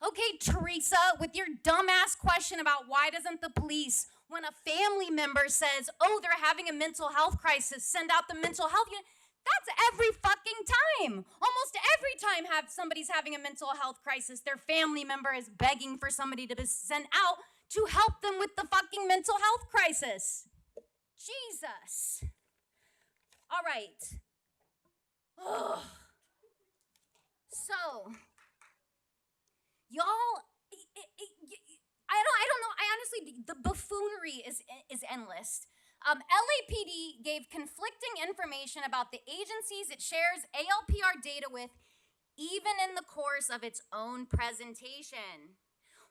Okay, Teresa, with your dumbass question about why doesn't the police, when a family member says, oh, they're having a mental health crisis, send out the mental health unit. That's every fucking time. Almost every time somebody's having a mental health crisis, their family member is begging for somebody to be sent out to help them with the fucking mental health crisis. Jesus. All right. Ugh. So, y'all, I don't know. I honestly, the buffoonery is endless. LAPD gave conflicting information about the agencies it shares ALPR data with, even in the course of its own presentation.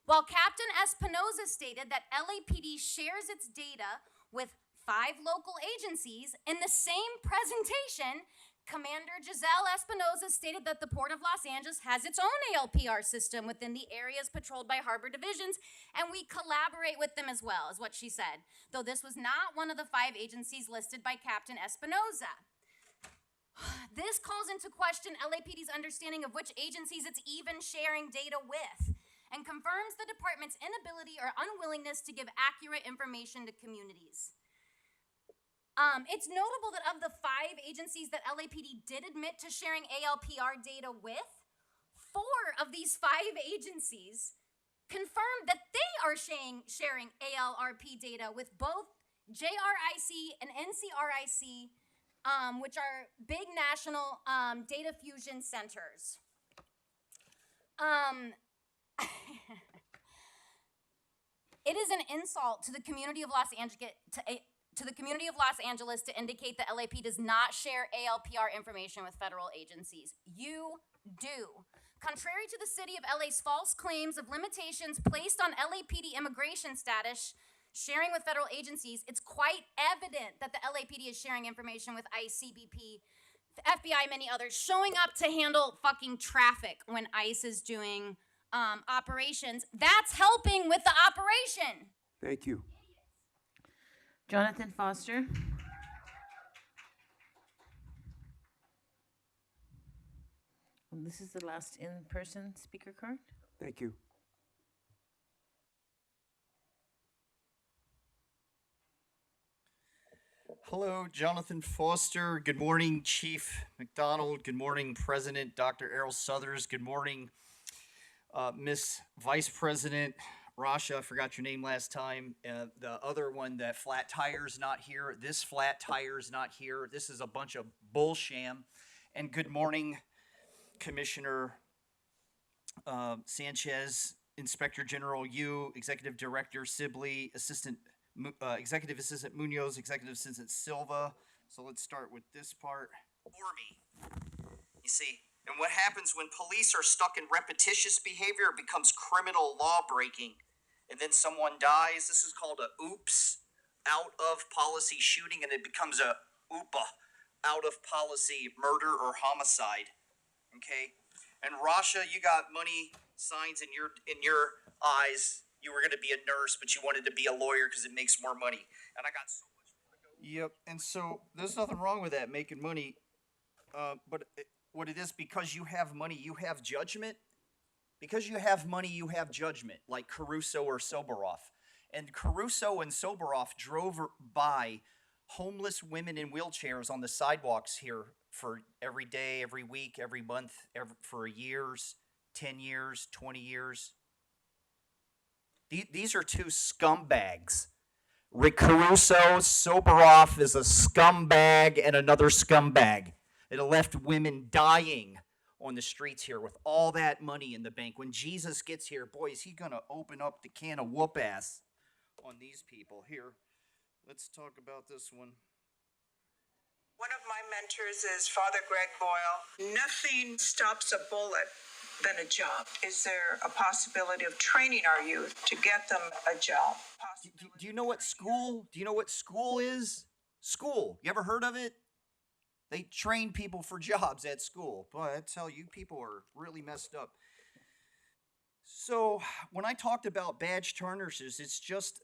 While Captain Espinoza stated that LAPD shares its data with 5 local agencies, in the same presentation, Commander Giselle Espinoza stated that the Port of Los Angeles has its own ALPR system within the areas patrolled by harbor divisions, and we collaborate with them as well, is what she said, though this was not one of the 5 agencies listed by Captain Espinoza. This calls into question LAPD's understanding of which agencies it's even sharing data with, and confirms the department's inability or unwillingness to give accurate information to communities. It's notable that of the 5 agencies that LAPD did admit to sharing ALPR data with, 4 of these 5 agencies confirmed that they are sharing ALRP data with both JRIC and NCRIC, which are big national data fusion centers. It is an insult to the community of Los Angeles to indicate that LAPD does not share ALPR information with federal agencies. You do. Contrary to the city of LA's false claims of limitations placed on LAPD immigration status sharing with federal agencies, it's quite evident that the LAPD is sharing information with ICE, CBP, the FBI, many others, showing up to handle fucking traffic when ICE is doing operations. That's helping with the operation. Thank you. Jonathan Foster. And this is the last in-person speaker card. Thank you. Hello, Jonathan Foster. Good morning, Chief McDonald. Good morning, President Dr. Errol Southers. Good morning, Miss Vice President Rasha. I forgot your name last time. The other one, that flat tire's not here. This flat tire's not here. This is a bunch of bullsham. And good morning, Commissioner Sanchez, Inspector General Yu, Executive Director Sibley, Executive Assistant Munoz, Executive Assistant Silva. So let's start with this part. For me, you see, And what happens when police are stuck in repetitious behavior, it becomes criminal law breaking. And then someone dies. This is called a oops, out of policy shooting, and it becomes a oopa, out of policy murder or homicide. Okay? And Rasha, you got money signs in your eyes. You were going to be a nurse, but you wanted to be a lawyer because it makes more money. And I got so much more to go. Yep. And so there's nothing wrong with that, making money. What it is, because you have money, you have judgment. Because you have money, you have judgment, like Caruso or Soboroff. And Caruso and Soboroff drove by homeless women in wheelchairs on the sidewalks here for every day, every week, every month, for years, 10 years, 20 years. These are two scumbags. Rick Caruso, Soboroff is a scumbag and another scumbag. It left women dying on the streets here with all that money in the bank. When Jesus gets here, boy, is he going to open up the can of whoop ass on these people. Here, let's talk about this one. One of my mentors is Father Greg Boyle. Nothing stops a bullet than a job. Is there a possibility of training our youth to get them a job? Do you know what school? Do you know what school is? School. You ever heard of it? They train people for jobs at school. Boy, I tell you, people are really messed up. So when I talked about badge tarnishes, it's just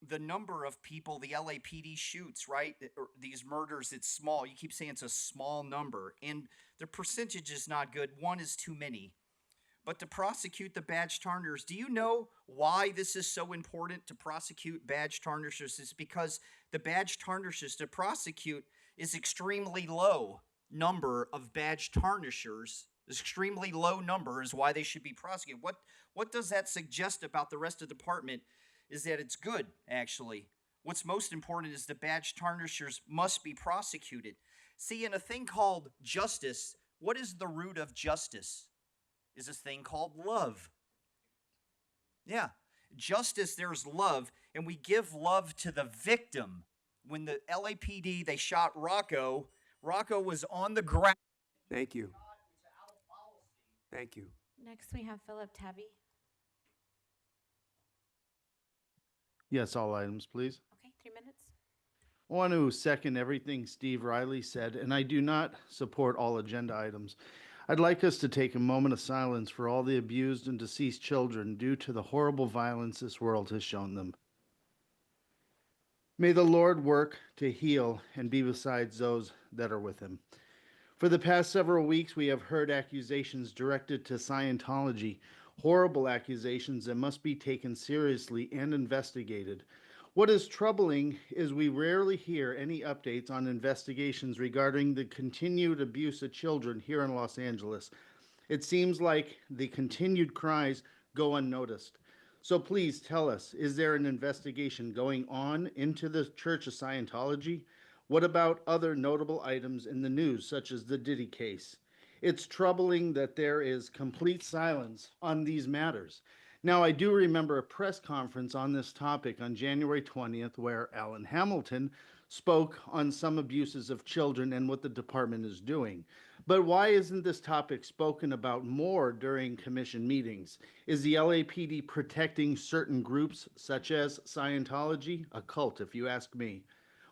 the number of people the LAPD shoots, right? Or these murders, it's small. You keep saying it's a small number, and the percentage is not good. One is too many. But to prosecute the badge tarnishers, do you know why this is so important to prosecute badge tarnishers? It's because the badge tarnishers to prosecute is extremely low number of badge tarnishers. Extremely low number is why they should be prosecuted. What does that suggest about the rest of the department is that it's good, actually. What's most important is the badge tarnishers must be prosecuted. See, in a thing called justice, what is the root of justice? Is this thing called love. Yeah, justice, there's love, and we give love to the victim. When the LAPD, they shot Rocco, Rocco was on the ground. Thank you. Thank you. Next, we have Philip Tabby. Yes, all items, please. Okay, 3 minutes. I want to second everything Steve Riley said, and I do not support all agenda items. I'd like us to take a moment of silence for all the abused and deceased children due to the horrible violence this world has shown them. May the Lord work to heal and be beside those that are with him. For the past several weeks, we have heard accusations directed to Scientology, horrible accusations that must be taken seriously and investigated. What is troubling is we rarely hear any updates on investigations regarding the continued abuse of children here in Los Angeles. It seems like the continued cries go unnoticed. So please tell us, is there an investigation going on into the Church of Scientology? What about other notable items in the news, such as the Diddy case? It's troubling that there is complete silence on these matters. Now, I do remember a press conference on this topic on January 20th where Alan Hamilton spoke on some abuses of children and what the department is doing. But why isn't this topic spoken about more during commission meetings? Is the LAPD protecting certain groups such as Scientology? A cult, if you ask me.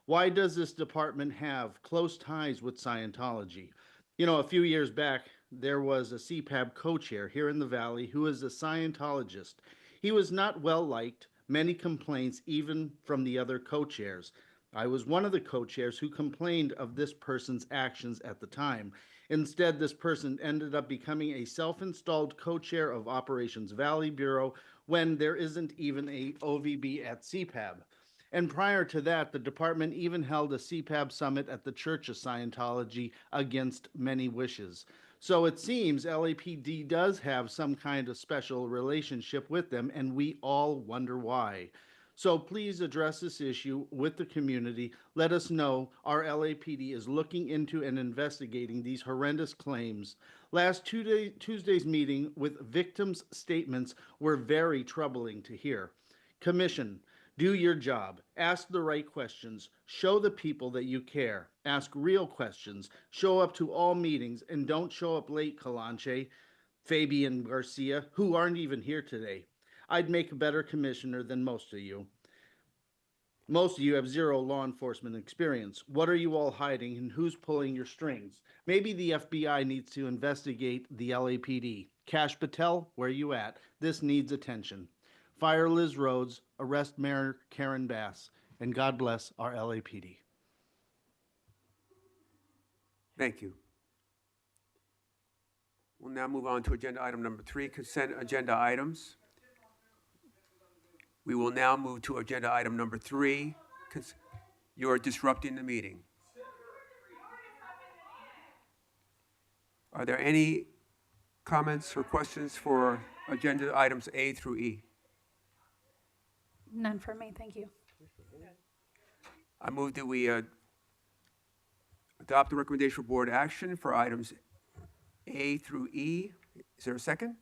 Why does this department have close ties with Scientology? You know, a few years back, there was a CPAB co-chair here in the Valley who is a Scientologist. He was not well liked, many complaints even from the other co-chairs. I was one of the co-chairs who complained of this person's actions at the time. Instead, this person ended up becoming a self-installed co-chair of Operations Valley Bureau when there isn't even a OVB at CPAB. And prior to that, the department even held a CPAB summit at the Church of Scientology against many wishes. So it seems LAPD does have some kind of special relationship with them, and we all wonder why. So please address this issue with the community. Let us know our LAPD is looking into and investigating these horrendous claims. Last Tuesday's meeting with victims' statements were very troubling to hear. Commission, Do your job. Ask the right questions. Show the people that you care. Ask real questions. Show up to all meetings and don't show up late, Calanche, Fabian Garcia, who aren't even here today. I'd make a better commissioner than most of you. Most of you have zero law enforcement experience. What are you all hiding and who's pulling your strings? Maybe the FBI needs to investigate the LAPD. Kash Patel, where you at? This needs attention. Fire Liz Rhodes, arrest Mayor Karen Bass, and God bless our LAPD. Thank you. We'll now move on to agenda item number 3, consent agenda items. We will now move to agenda item number 3. You are disrupting the meeting. Are there any comments or questions for agenda items A through E? None for me, thank you. I move that we adopt the recommendation for board action for items A through E. Is there a second?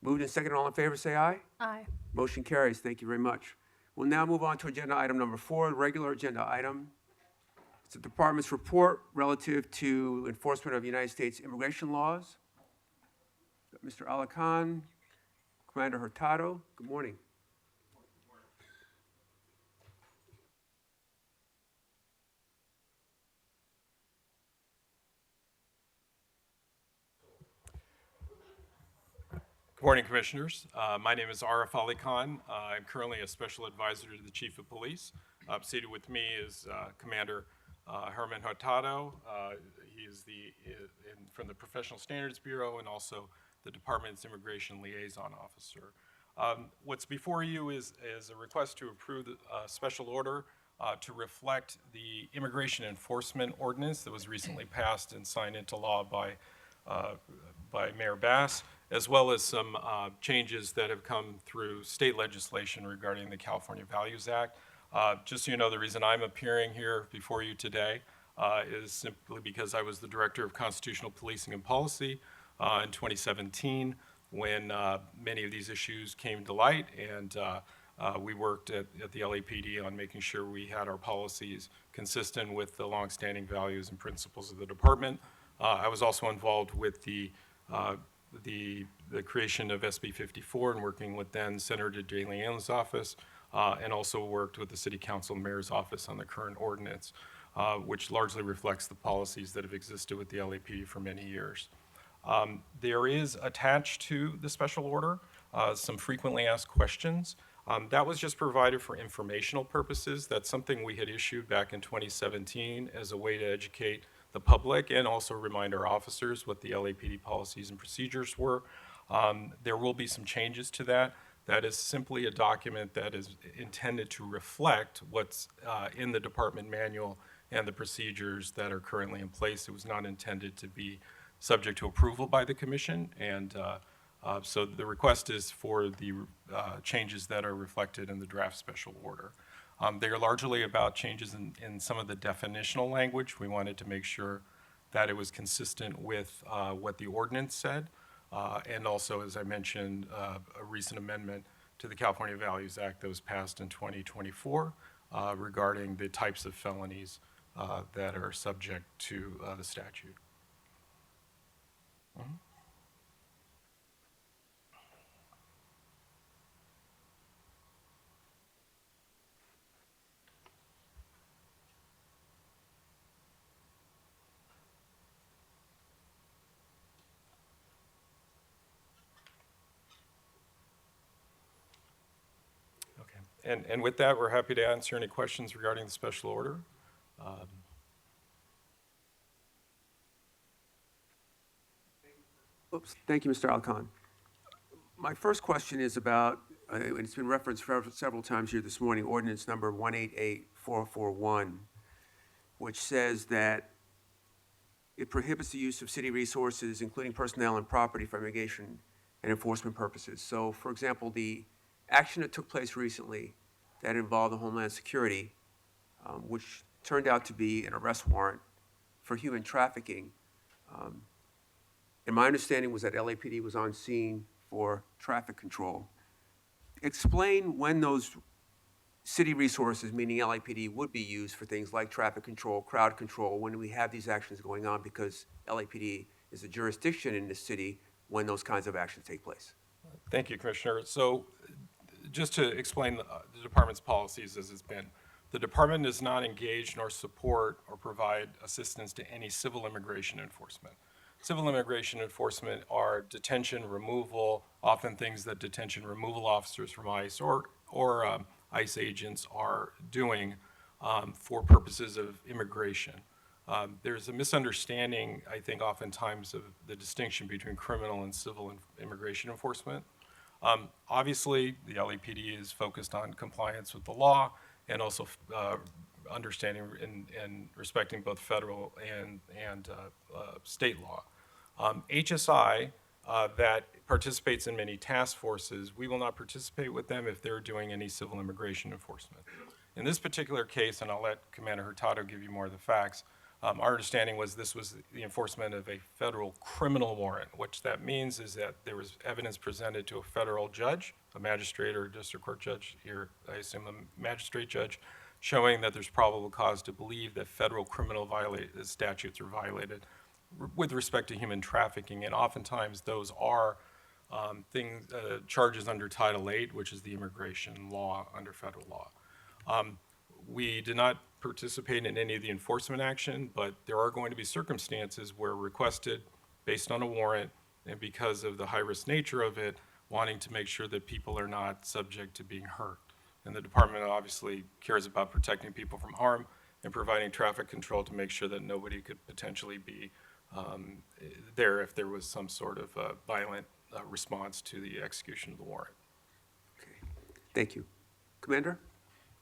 Moved and second, all in favor, say aye. Aye. Motion carries. Thank you very much. We'll now move on to agenda item number 4, the regular agenda item. It's the department's report relative to enforcement of United States immigration laws. Mr. Alakan, Commander Hurtado, good morning. Good morning, Commissioners. My name is Arif Ali Khan. I'm currently a Special Advisor to the Chief of Police. Seated with me is Commander Herman Hurtado. He is from the Professional Standards Bureau and also the Department's Immigration Liaison Officer. What's before you is a request to approve the special order to reflect the Immigration Enforcement Ordinance that was recently passed and signed into law by Mayor Bass, as well as some changes that have come through state legislation regarding the California Values Act. Just so you know, the reason I'm appearing here before you today is simply because I was the Director of Constitutional Policing and Policy in 2017 when many of these issues came to light, and we worked at the LAPD on making sure we had our policies consistent with the longstanding values and principles of the department. I was also involved with the creation of SB 54 and working with then Senator DeLeon's office, and also worked with the City Council and Mayor's office on the current ordinance, which largely reflects the policies that have existed with the LAPD for many years. There is attached to the special order some frequently asked questions. That was just provided for informational purposes. That's something we had issued back in 2017 as a way to educate the public and also remind our officers what the LAPD policies and procedures were. There will be some changes to that. That is simply a document that is intended to reflect what's in the department manual and the procedures that are currently in place. It was not intended to be subject to approval by the commission, and so the request is for the changes that are reflected in the draft special order. They are largely about changes in some of the definitional language. We wanted to make sure that it was consistent with what the ordinance said, and also, as I mentioned, a recent amendment to the California Values Act that was passed in 2024 regarding the types of felonies that are subject to the statute. Mm-hmm. And with that, we're happy to answer any questions regarding the special order. Thank you, Mr. Alcon. My first question is about, and it's been referenced several times here this morning, ordinance number 188441, which says that it prohibits the use of city resources, including personnel and property, for mitigation and enforcement purposes. So, for example, the action that took place recently that involved the Homeland Security, which turned out to be an arrest warrant for human trafficking. And my understanding was that LAPD was on scene for traffic control. Explain when those city resources, meaning LAPD, would be used for things like traffic control, crowd control, when we have these actions going on, because LAPD is a jurisdiction in the city when those kinds of actions take place. Thank you, Commissioner. So just to explain the department's policies as it's been, the department does not engage nor support or provide assistance to any civil immigration enforcement. Civil immigration enforcement are detention, removal, often things that detention removal officers from ICE or ICE agents are doing for purposes of immigration. There's a misunderstanding, I think, oftentimes of the distinction between criminal and civil immigration enforcement. Obviously, the LAPD is focused on compliance with the law and also understanding and respecting both federal and state law. HSI that participates in many task forces, we will not participate with them if they're doing any civil immigration enforcement. In this particular case, and I'll let Commander Hurtado give you more of the facts, our understanding was this was the enforcement of a federal criminal warrant. What that means is that there was evidence presented to a federal judge, a magistrate or a district court judge here, I assume a magistrate judge, showing that there's probable cause to believe that federal criminal statutes are violated with respect to human trafficking. And oftentimes those are charges under Title VIII, which is the immigration law under federal law. We did not participate in any of the enforcement action, but there are going to be circumstances where requested based on a warrant and because of the high-risk nature of it, wanting to make sure that people are not subject to being hurt. And the department obviously cares about protecting people from harm and providing traffic control to make sure that nobody could potentially be there if there was some sort of violent response to the execution of the warrant. Thank you. Commander?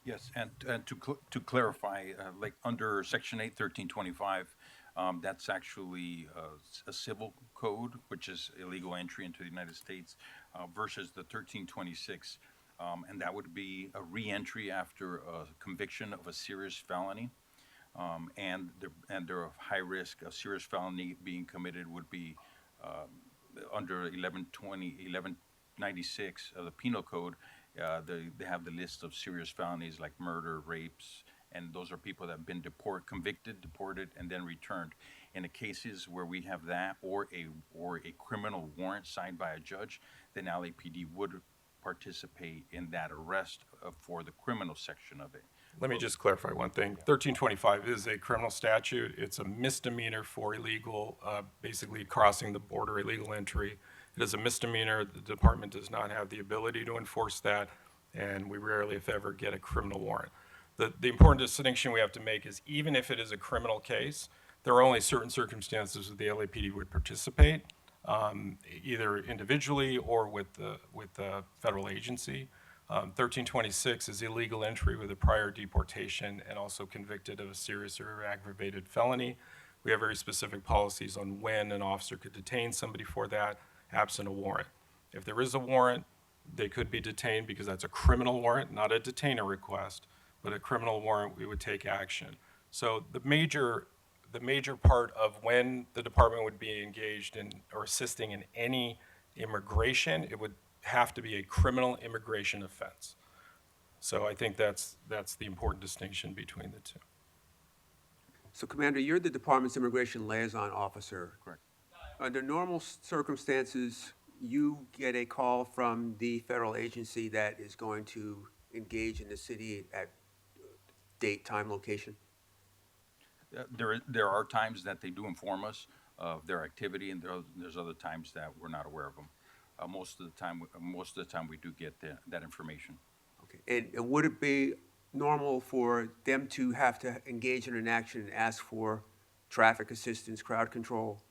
Yes, and to clarify, like under Section 81325, that's actually a civil code, which is illegal entry into the United States, versus the 1326, and that would be a re-entry after a conviction of a serious felony, and they're of high risk. A serious felony being committed would be under 1196 of the Penal Code. They have the list of serious felonies like murder, rapes, and those are people that have been convicted, deported, and then returned. In the cases where we have that or a criminal warrant signed by a judge, then LAPD would participate in that arrest for the criminal section of it. Let me just clarify one thing. 1325 is a criminal statute. It's a misdemeanor for illegal, basically crossing the border, illegal entry. It is a misdemeanor. The department does not have the ability to enforce that, and we rarely, if ever, get a criminal warrant. The important distinction we have to make is even if it is a criminal case, there are only certain circumstances that the LAPD would participate, either individually or with the federal agency. 1326 is illegal entry with a prior deportation and also convicted of a serious or aggravated felony. We have very specific policies on when an officer could detain somebody for that, absent a warrant. If there is a warrant, they could be detained because that's a criminal warrant, not a detainer request, but a criminal warrant, we would take action. So the major part of when the department would be engaged in or assisting in any immigration, it would have to be a criminal immigration offense. So I think that's the important distinction between the two. So, Commander, you're the department's immigration liaison officer. Correct. Under normal circumstances, you get a call from the federal agency that is going to engage in the city at date, time, location? There are times that they do inform us of their activity, and there's other times that we're not aware of them. Most of the time we do get that information. Okay. And would it be normal for them to have to engage in an action and ask for traffic assistance, crowd control?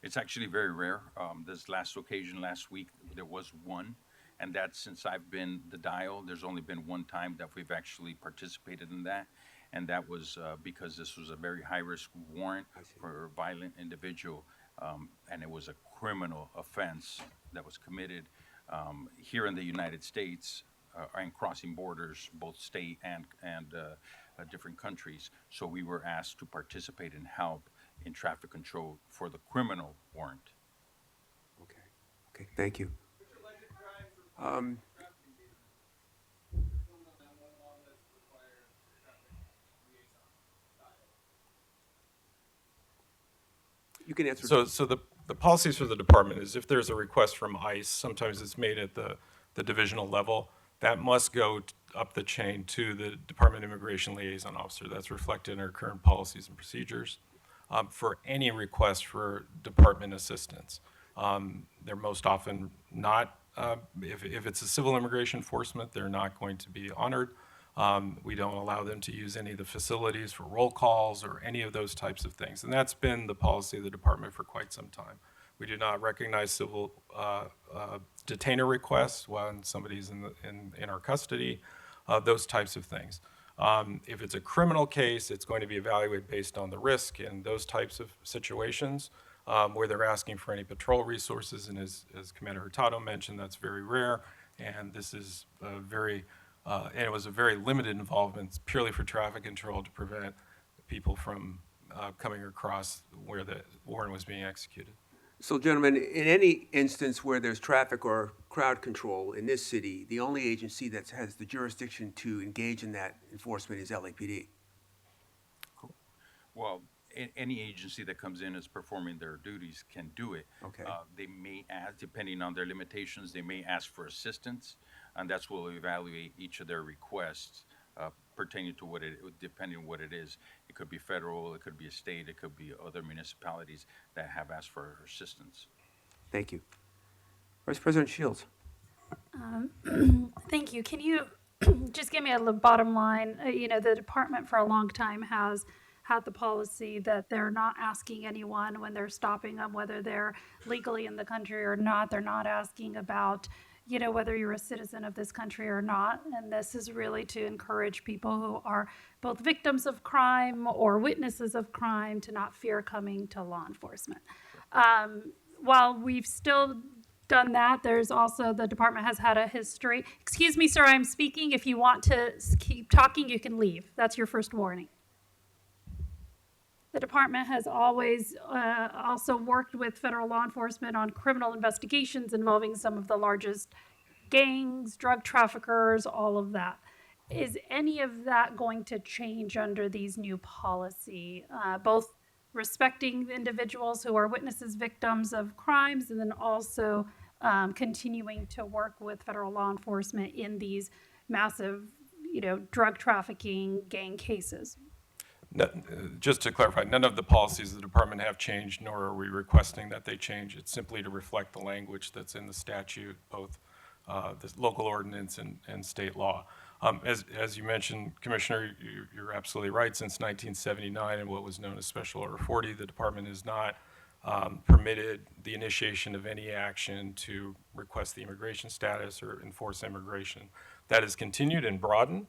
It's actually very rare. This last occasion, last week, there was one, and that since I've been the dial, there's only been one time that we've actually participated in that, and that was because this was a very high-risk warrant for a violent individual, and it was a criminal offense that was committed here in the United States and crossing borders, both state and different countries. So we were asked to participate and help in traffic control for the criminal warrant. Okay, thank you. You can answer. So the policies for the department is if there's a request from ICE, sometimes it's made at the divisional level, that must go up the chain to the Department of Immigration Liaison Officer. That's reflected in our current policies and procedures. For any request for department assistance, they're most often not, if it's a civil immigration enforcement, they're not going to be honored. We don't allow them to use any of the facilities for roll calls or any of those types of things. And that's been the policy of the department for quite some time. We do not recognize civil detainer requests when somebody's in our custody, those types of things. If it's a criminal case, it's going to be evaluated based on the risk and those types of situations where they're asking for any patrol resources. And as Commander Hurtado mentioned, that's very rare. And this is and it was a very limited involvement purely for traffic control to prevent people from coming across where the warrant was being executed. So, gentlemen, in any instance where there's traffic or crowd control in this city, the only agency that has the jurisdiction to engage in that enforcement is LAPD. Well, any agency that comes in as performing their duties can do it. Okay. They may ask, depending on their limitations, they may ask for assistance, and that's what we evaluate each of their requests pertaining to depending on what it is. It could be federal, it could be a state, it could be other municipalities that have asked for assistance. Thank you. Vice President Shields. Thank you. Can you just give me a bottom line? The department for a long time has had the policy that they're not asking anyone when they're stopping them, whether they're legally in the country or not. They're not asking about, whether you're a citizen of this country or not. And this is really to encourage people who are both victims of crime or witnesses of crime to not fear coming to law enforcement. While we've still done that, there's also, the department has had a history. Excuse me, sir, I'm speaking. If you want to keep talking, you can leave. That's your first warning. The department has always also worked with federal law enforcement on criminal investigations involving some of the largest gangs, drug traffickers, all of that. Is any of that going to change under these new policy, both respecting the individuals who are witnesses, victims of crimes, and then also continuing to work with federal law enforcement in these massive, drug trafficking gang cases? Just to clarify, none of the policies of the department have changed, nor are we requesting that they change. It's simply to reflect the language that's in the statute, both the local ordinance and state law. As you mentioned, Commissioner, you're absolutely right. Since 1979 and what was known as Special Order 40, the department has not permitted the initiation of any action to request the immigration status or enforce immigration. That has continued and broadened.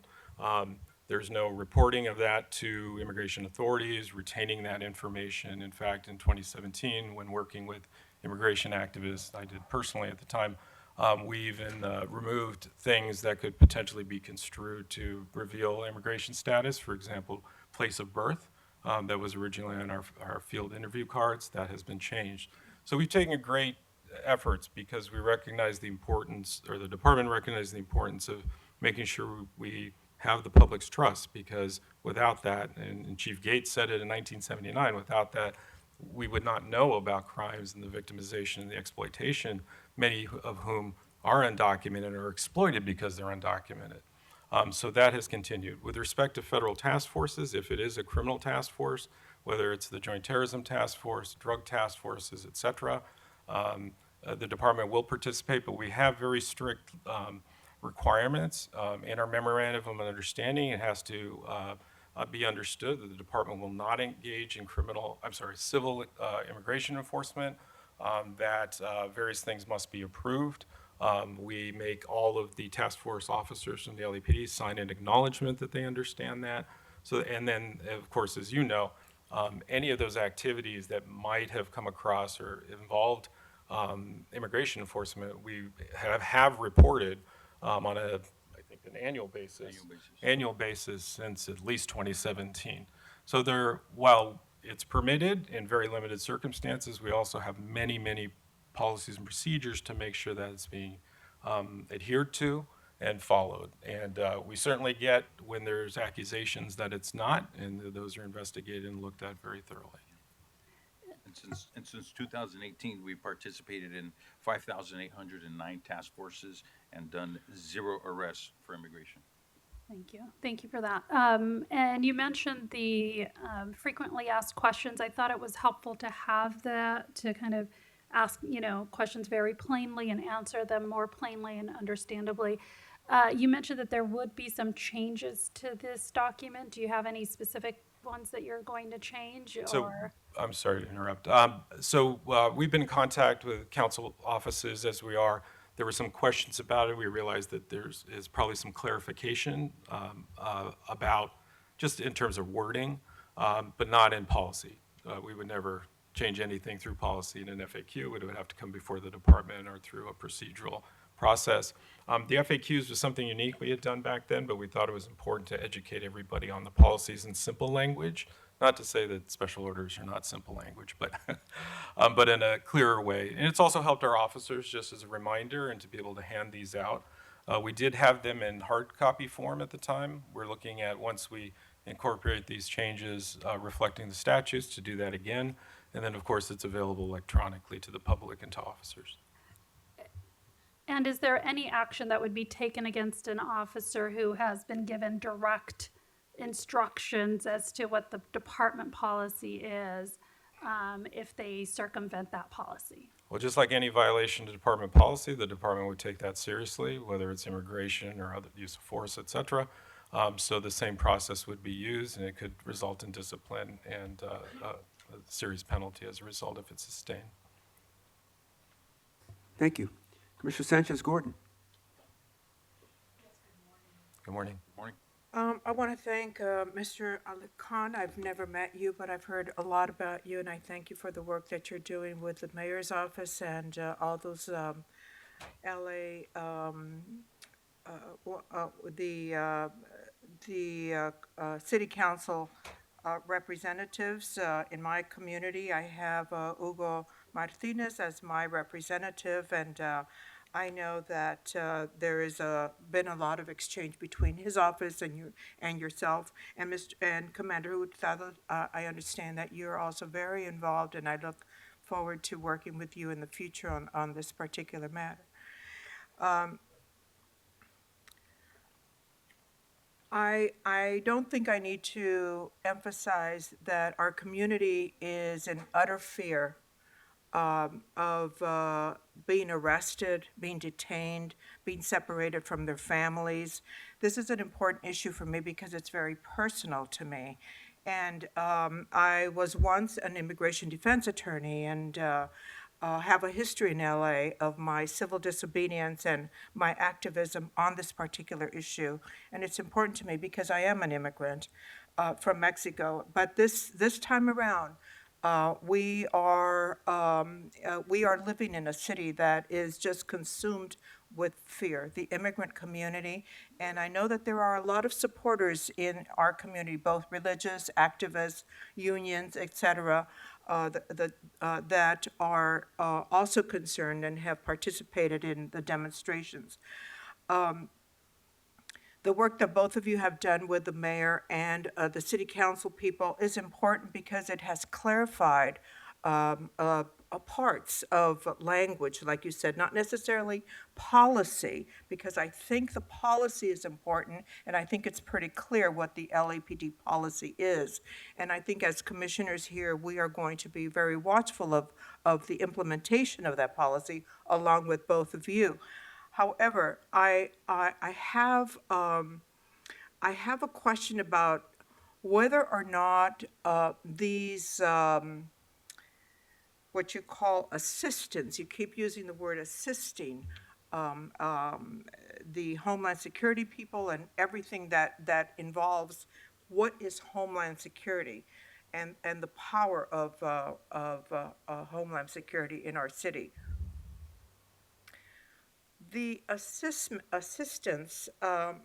There's no reporting of that to immigration authorities, retaining that information. In fact, in 2017, when working with immigration activists, I did personally at the time, we even removed things that could potentially be construed to reveal immigration status. For example, place of birth, that was originally on our field interview cards. That has been changed. So we've taken great efforts because we recognize the importance, or the department recognizes the importance of making sure we have the public's trust, because without that, and Chief Gates said it in 1979, without that, we would not know about crimes and the victimization and the exploitation, many of whom are undocumented or exploited because they're undocumented. So that has continued. With respect to federal task forces, if it is a criminal task force, whether it's the Joint Terrorism Task Force, drug task forces, et cetera, the department will participate, but we have very strict requirements in our memorandum of understanding. It has to be understood that the department will not engage in civil immigration enforcement, that various things must be approved. We make all of the task force officers from the LAPD sign an acknowledgement that they understand that. So, and then, of course, as you know, any of those activities that might have come across or involved immigration enforcement, we have reported on an annual basis since at least 2017. So while it's permitted in very limited circumstances, we also have many policies and procedures to make sure that it's being adhered to and followed. And we certainly get when there's accusations that it's not, and those are investigated and looked at very thoroughly. And since 2018, we've participated in 5,809 task forces and done 0 arrests for immigration. Thank you. Thank you for that. And you mentioned the frequently asked questions. I thought it was helpful to have that, to kind of ask, questions very plainly and answer them more plainly and understandably. You mentioned that there would be some changes to this document. Do you have any specific ones that you're going to change? So, Or I'm sorry to interrupt. We've been in contact with council offices as we are. There were some questions about it. We realized that is probably some clarification about just in terms of wording, but not in policy. We would never change anything through policy in an FAQ. It would have to come before the department or through a procedural process. The FAQs was something unique we had done back then, but we thought it was important to educate everybody on the policies in simple language. Not to say that special orders are not simple language, but in a clearer way. And it's also helped our officers, just as a reminder, and to be able to hand these out. We did have them in hard copy form at the time. We're looking at, once we incorporate these changes reflecting the statutes, to do that again. And then, of course, it's available electronically to the public and to officers. And is there any action that would be taken against an officer who has been given direct instructions as to what the department policy is, if they circumvent that policy? Well, just like any violation of department policy, the department would take that seriously, whether it's immigration or other use of force, et cetera. So the same process would be used, and it could result in discipline and a serious penalty as a result if it's sustained. Thank you. Commissioner Sanchez-Gordon. Good morning. Morning. I want to thank Mr. Ali Khan. I've never met you, but I've heard a lot about you, and I thank you for the work that you're doing with the mayor's office and all those LA, city council representatives. In my community, I have Hugo Martinez as my representative, and I know that there is been a lot of exchange between his office and you and yourself, and Commander Hurtado. I understand that you're also very involved, and I look forward to working with you in the future on this particular matter. I don't think I need to emphasize that our community is in utter fear of being arrested, being detained, being separated from their families. This is an important issue for me because it's very personal to me. And I was once an immigration defense attorney and have a history in LA of my civil disobedience and my activism on this particular issue. And it's important to me because I am an immigrant from Mexico. But this time around, we are living in a city that is just consumed with fear, the immigrant community. And I know that there are a lot of supporters in our community, both religious, activists, unions, et cetera, that are also concerned and have participated in the demonstrations. The work that both of you have done with the mayor and the city council people is important because it has clarified parts of language, like you said, not necessarily policy, because I think the policy is important, and I think it's pretty clear what the LAPD policy is. And I think as commissioners here, we are going to be very watchful of the implementation of that policy, along with both of you. However, I have a question about whether or not these what you call assistance, you keep using the word assisting the Homeland Security people and everything that involves what is Homeland Security and the power of Homeland Security in our city. The assistance,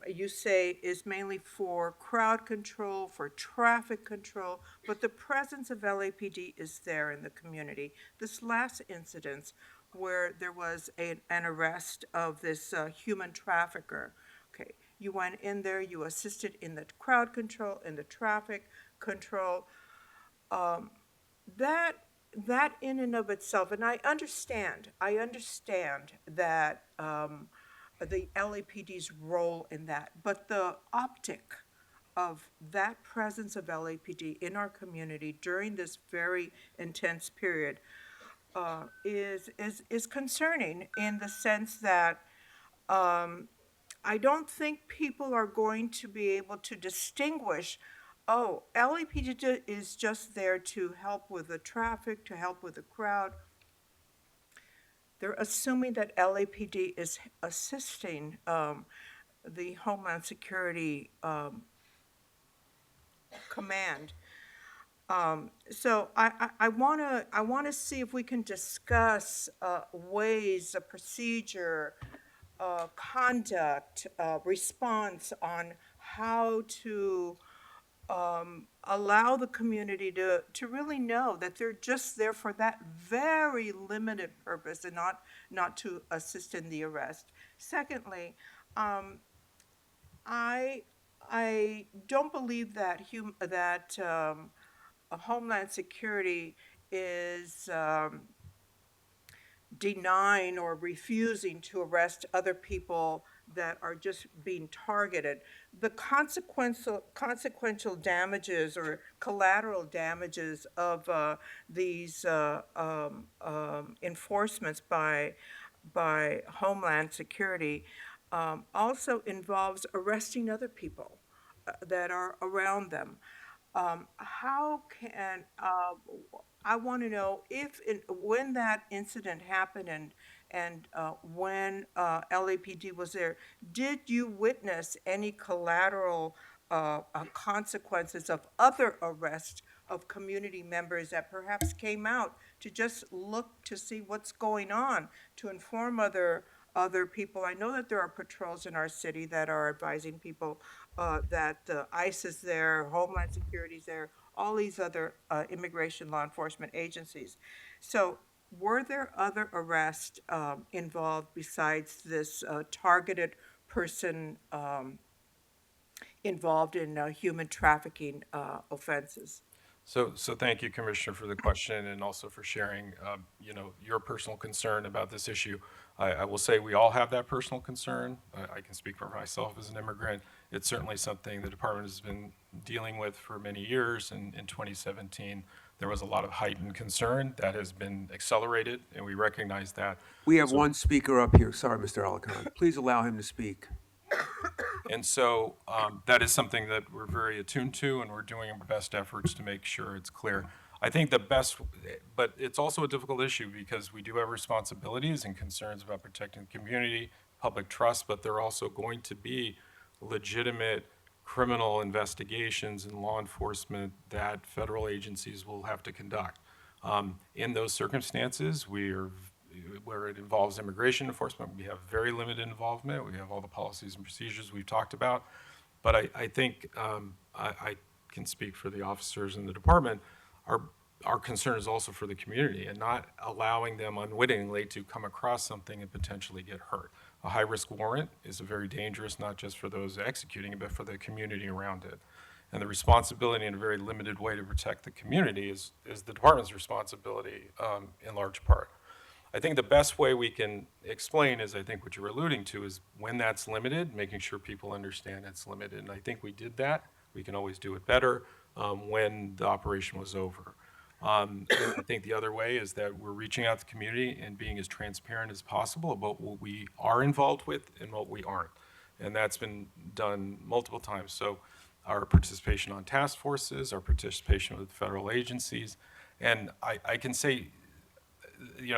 you say, is mainly for crowd control, for traffic control, but the presence of LAPD is there in the community. This last incident where there was an arrest of this human trafficker, okay, you went in there, you assisted in the crowd control, in the traffic control. That that in and of itself, and I understand that the LAPD's role in that, but the optic of that presence of LAPD in our community during this very intense period is concerning in the sense that I don't think people are going to be able to distinguish, oh, LAPD is just there to help with the traffic, to help with the crowd. They're assuming that LAPD is assisting the Homeland Security command. So I want to see if we can discuss ways, a procedure, conduct, response on how to allow the community to really know that they're just there for that very limited purpose and not to assist in the arrest. Secondly, I don't believe that Homeland Security is denying or refusing to arrest other people that are just being targeted. The consequential damages or collateral damages of these enforcements by Homeland Security also involves arresting other people that are around them. How can I want to know if when that incident happened and when LAPD was there, did you witness any collateral consequences of other arrests of community members that perhaps came out to just look to see what's going on, to inform other people? I know that there are patrols in our city that are advising people that ICE is there, Homeland Security is there, all these other immigration law enforcement agencies. So were there other arrests involved besides this targeted person involved in human trafficking offenses? So thank you, Commissioner, for the question and also for sharing, your personal concern about this issue. I will say we all have that personal concern. I can speak for myself as an immigrant. It's certainly something the department has been dealing with for many years. And in 2017, there was a lot of heightened concern that has been accelerated, and we recognize that. We have one speaker up here. Sorry, Mr. Alarcon. Please allow him to speak. And so that is something that we're very attuned to, and we're doing our best efforts to make sure it's clear. I think the best, but it's also a difficult issue because we do have responsibilities and concerns about protecting the community, public trust, but there are also going to be legitimate criminal investigations and law enforcement that federal agencies will have to conduct. In those circumstances, where it involves immigration enforcement, we have very limited involvement. We have all the policies and procedures we've talked about. But I think I can speak for the officers in the department. Our concern is also for the community and not allowing them unwittingly to come across something and potentially get hurt. A high-risk warrant is very dangerous, not just for those executing it, but for the community around it. And the responsibility in a very limited way to protect the community is the department's responsibility in large part. I think the best way we can explain is, I think what you're alluding to is when that's limited, making sure people understand it's limited. And I think we did that. We can always do it better when the operation was over. I think the other way is that we're reaching out to the community and being as transparent as possible about what we are involved with and what we aren't. And that's been done multiple times. So our participation on task forces, our participation with federal agencies, and I can say,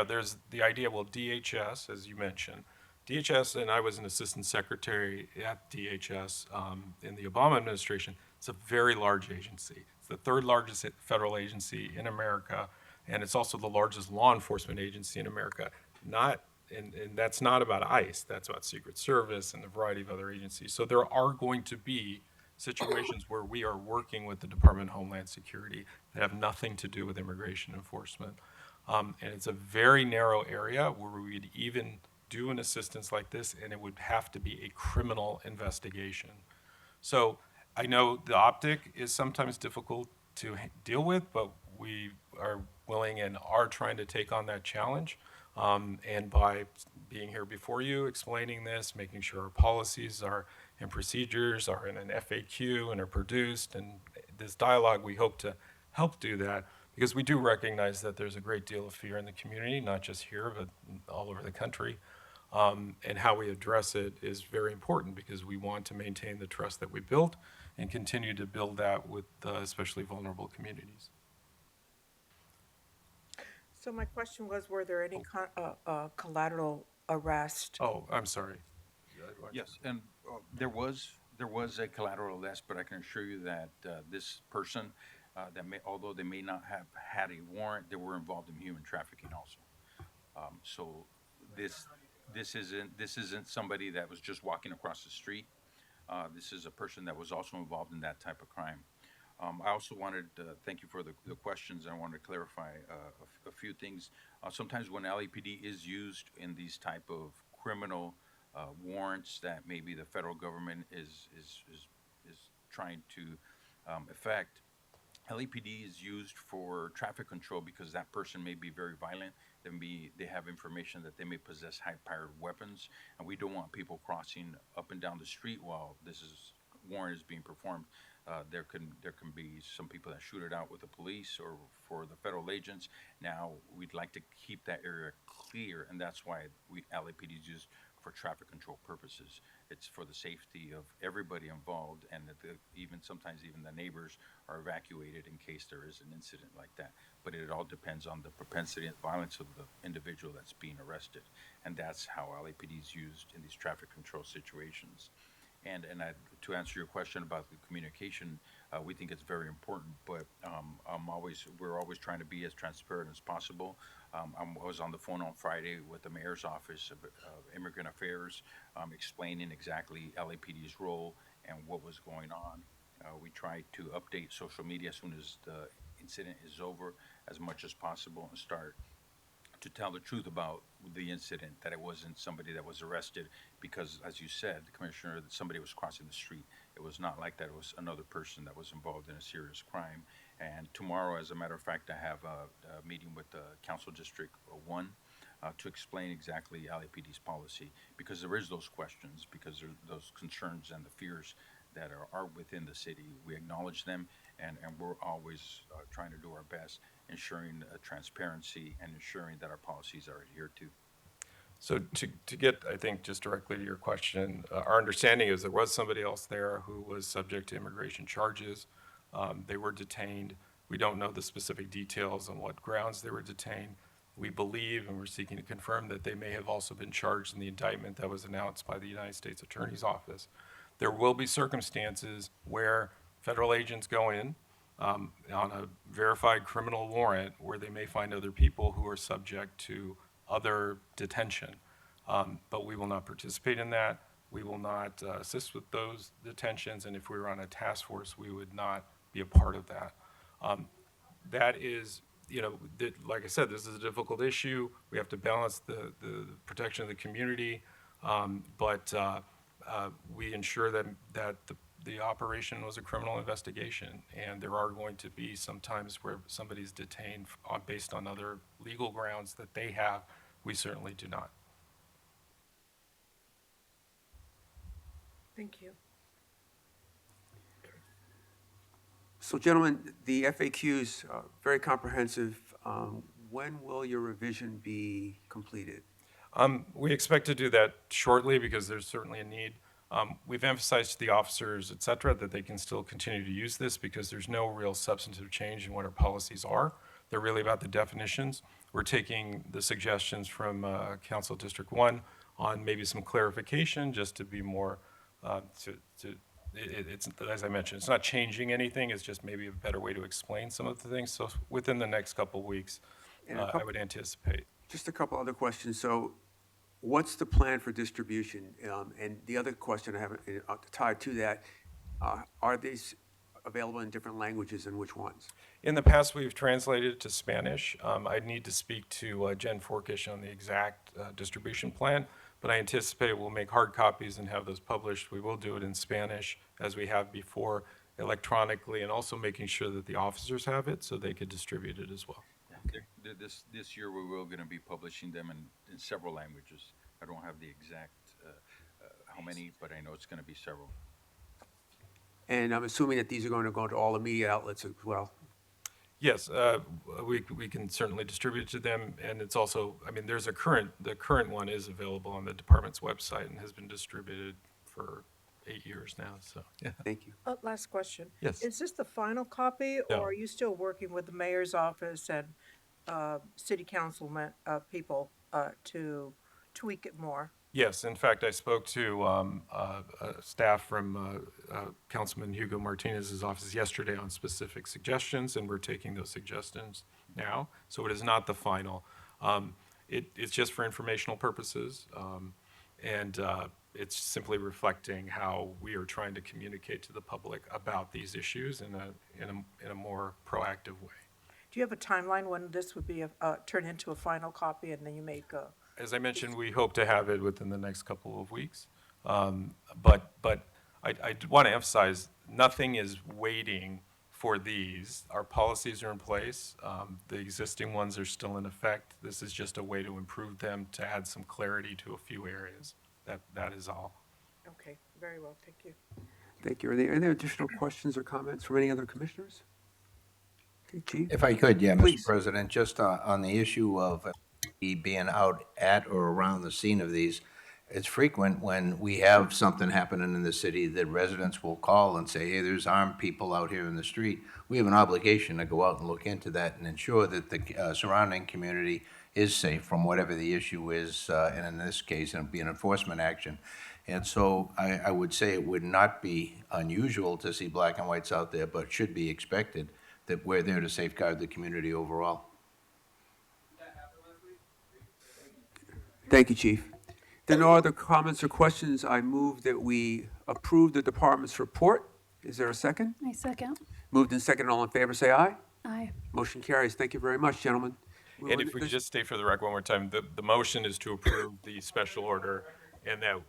there's the idea, well, DHS, as you mentioned, DHS, and I was an assistant secretary at DHS in the Obama administration. It's a very large agency. It's the third largest federal agency in America, and it's also the largest law enforcement agency in America. And that's not about ICE, that's about Secret Service and a variety of other agencies. So there are going to be situations where we are working with the Department of Homeland Security that have nothing to do with immigration enforcement. And it's a very narrow area where we would even do an assistance like this, and it would have to be a criminal investigation. So I know the optic is sometimes difficult to deal with, but we are willing and are trying to take on that challenge. And by being here before you, explaining this, making sure our policies are and procedures are in an FAQ and are produced, and this dialogue, we hope to help do that, because we do recognize that there's a great deal of fear in the community, not just here, but all over the country. And how we address it is very important, because we want to maintain the trust that we built and continue to build that with especially vulnerable communities. So my question was, were there any collateral arrest? Oh, I'm sorry. Yes, and there was a collateral arrest, but I can assure you that this person, although they may not have had a warrant, they were involved in human trafficking also. So this isn't somebody that was just walking across the street. This is a person that was also involved in that type of crime. I also wanted to thank you for the questions. I wanted to clarify a few things. Sometimes when LAPD is used in these type of criminal warrants that maybe the federal government is trying to effect, LAPD is used for traffic control because that person may be very violent. They have information that they may possess high-powered weapons, and we don't want people crossing up and down the street while warrant is being performed. There can be some people that shoot it out with the police or for the federal agents. Now, we'd like to keep that area clear, and that's why LAPD is used for traffic control purposes. It's for the safety of everybody involved, and sometimes even the neighbors are evacuated in case there is an incident like that. But it all depends on the propensity and violence of the individual that's being arrested, and that's how LAPD is used in these traffic control situations. And to answer your question about the communication, we think it's very important, but we're always trying to be as transparent as possible. I was on the phone on Friday with the Mayor's Office of Immigrant Affairs, explaining exactly LAPD's role and what was going on. We tried to update social media as soon as the incident is over as much as possible and start to tell the truth about the incident, that it wasn't somebody that was arrested because, as you said, Commissioner, that somebody was crossing the street. It was not like that. It was another person that was involved in a serious crime. And tomorrow, as a matter of fact, I have a meeting with the Council District 1 to explain exactly LAPD's policy, because there is those questions, because there are those concerns and the fears that are within the city. We acknowledge them, and we're always trying to do our best, ensuring transparency and ensuring that our policies are adhered to. So to get, I think, just directly to your question, our understanding is there was somebody else there who was subject to immigration charges. They were detained. We don't know the specific details on what grounds they were detained. We believe, and we're seeking to confirm, that they may have also been charged in the indictment that was announced by the United States Attorney's Office. There will be circumstances where federal agents go in on a verified criminal warrant where they may find other people who are subject to other detention. But we will not participate in that. We will not assist with those detentions, and if we were on a task force, we would not be a part of that. That is, like I said, this is a difficult issue. We have to balance the protection of the community, but we ensure that the operation was a criminal investigation, and there are going to be some times where somebody's detained based on other legal grounds that they have. We certainly do not. Thank you. So gentlemen, the FAQs are very comprehensive. When will your revision be completed? We expect to do that shortly because there's certainly a need. We've emphasized to the officers, et cetera, that they can still continue to use this because there's no real substantive change in what our policies are. They're really about the definitions. We're taking the suggestions from Council District 1 on maybe some clarification just to be more, it's, as I mentioned, it's not changing anything. It's just maybe a better way to explain some of the things. So within the next couple of weeks, I would anticipate. Just a couple other questions. So what's the plan for distribution? And the other question I have tied to that, are these available in different languages, and which ones? In the past, we've translated it to Spanish. I'd need to speak to Jen Forkish on the exact distribution plan, but I anticipate we'll make hard copies and have those published. We will do it in Spanish, as we have before, electronically, and also making sure that the officers have it so they could distribute it as well. This year, we will going to be publishing them in several languages. I don't have the exact how many, but I know it's going to be several. And I'm assuming that these are going to go to all the media outlets as well. Yes, we can certainly distribute it to them, and it's also, I mean, the current one is available on the department's website and has been distributed for 8 years now, so, yeah. Thank you. Last question. Yes. Is this the final copy, No. or are you still working with the mayor's office and city councilman people to tweak it more? Yes, in fact, I spoke to staff from Councilman Hugo Martinez's office yesterday on specific suggestions, and we're taking those suggestions now. So it is not the final. It's just for informational purposes, and it's simply reflecting how we are trying to communicate to the public about these issues in a more proactive way. Do you have a timeline when this would be turned into a final copy and then you make a? As I mentioned, we hope to have it within the next couple of weeks. But I want to emphasize, nothing is waiting for these. Our policies are in place. The existing ones are still in effect. This is just a way to improve them, to add some clarity to a few areas. That is all. Okay, very well, thank you. Thank you. Are there additional questions or comments from any other commissioners? Okay, Chief? If I could, yeah, Mr. Please. President, just on the issue of being out at or around the scene of these, it's frequent when we have something happening in the city that residents will call and say, hey, there's armed people out here in the street. We have an obligation to go out and look into that and ensure that the surrounding community is safe from whatever the issue is, and in this case, it'll be an enforcement action. And so I would say it would not be unusual to see black and whites out there, but should be expected that we're there to safeguard the community overall. Thank you, Chief. There are no other comments or questions. I move that we approve the department's report. Is there a second? I second. Moved and second. All in favor, say aye. Aye. Motion carries. Thank you very much, gentlemen. And if we could just state for the record one more time, the motion is to approve the special order, and that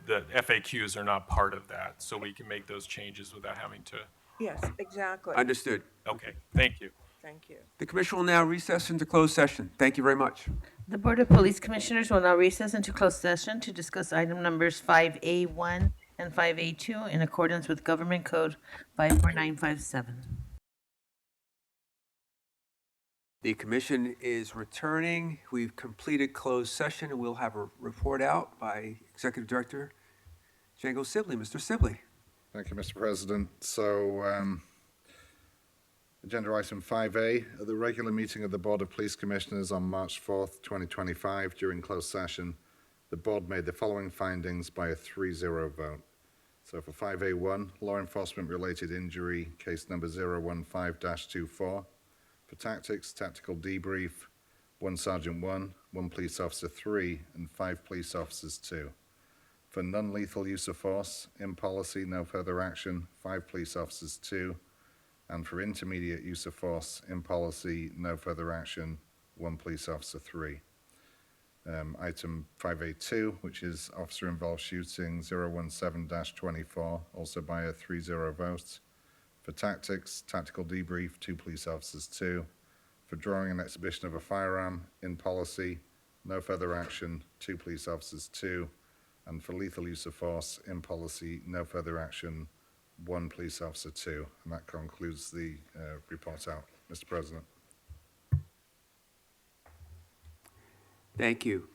the FAQs are not part of that, so we can make those changes without having to. Yes, exactly. Understood. Okay, thank you. Thank you. The commission will now recess into closed session. Thank you very much. The Board of Police Commissioners will now recess into closed session to discuss item numbers 5A1 and 5A2 in accordance with Government Code 54957. The commission is returning. We've completed closed session, and we'll have a report out by Executive Director Django Sibley. Mr. Sibley. Thank you, Mr. President. So, agenda item 5A, at the regular meeting of the Board of Police Commissioners on March 4th, 2025, during closed session, the board made the following findings by a 3-0 vote. So for 5A1, law enforcement related injury, case number 015-24. For tactics, tactical debrief, 1 Sergeant 1, 1 Police Officer 3, and 5 Police Officers 2. For non-lethal use of force, in policy, no further action, 5 Police Officers 2. And for intermediate use of force, in policy, no further action, 1 Police Officer 3. Item 5A2, which is officer-involved shooting 017-24, also by a 3-0 vote. For tactics, tactical debrief, 2 Police Officers 2. For drawing and exhibition of a firearm, in policy, no further action, 2 Police Officers 2. And for lethal use of force, in policy, no further action, 1 Police Officer 2. And that concludes the report out, Mr. President. Thank you.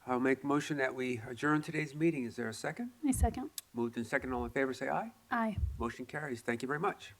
I'll make a motion that we adjourn today's meeting. Is there a second? I second. Moved and second. All in favor, say aye. Aye. Motion carries. Thank you very much.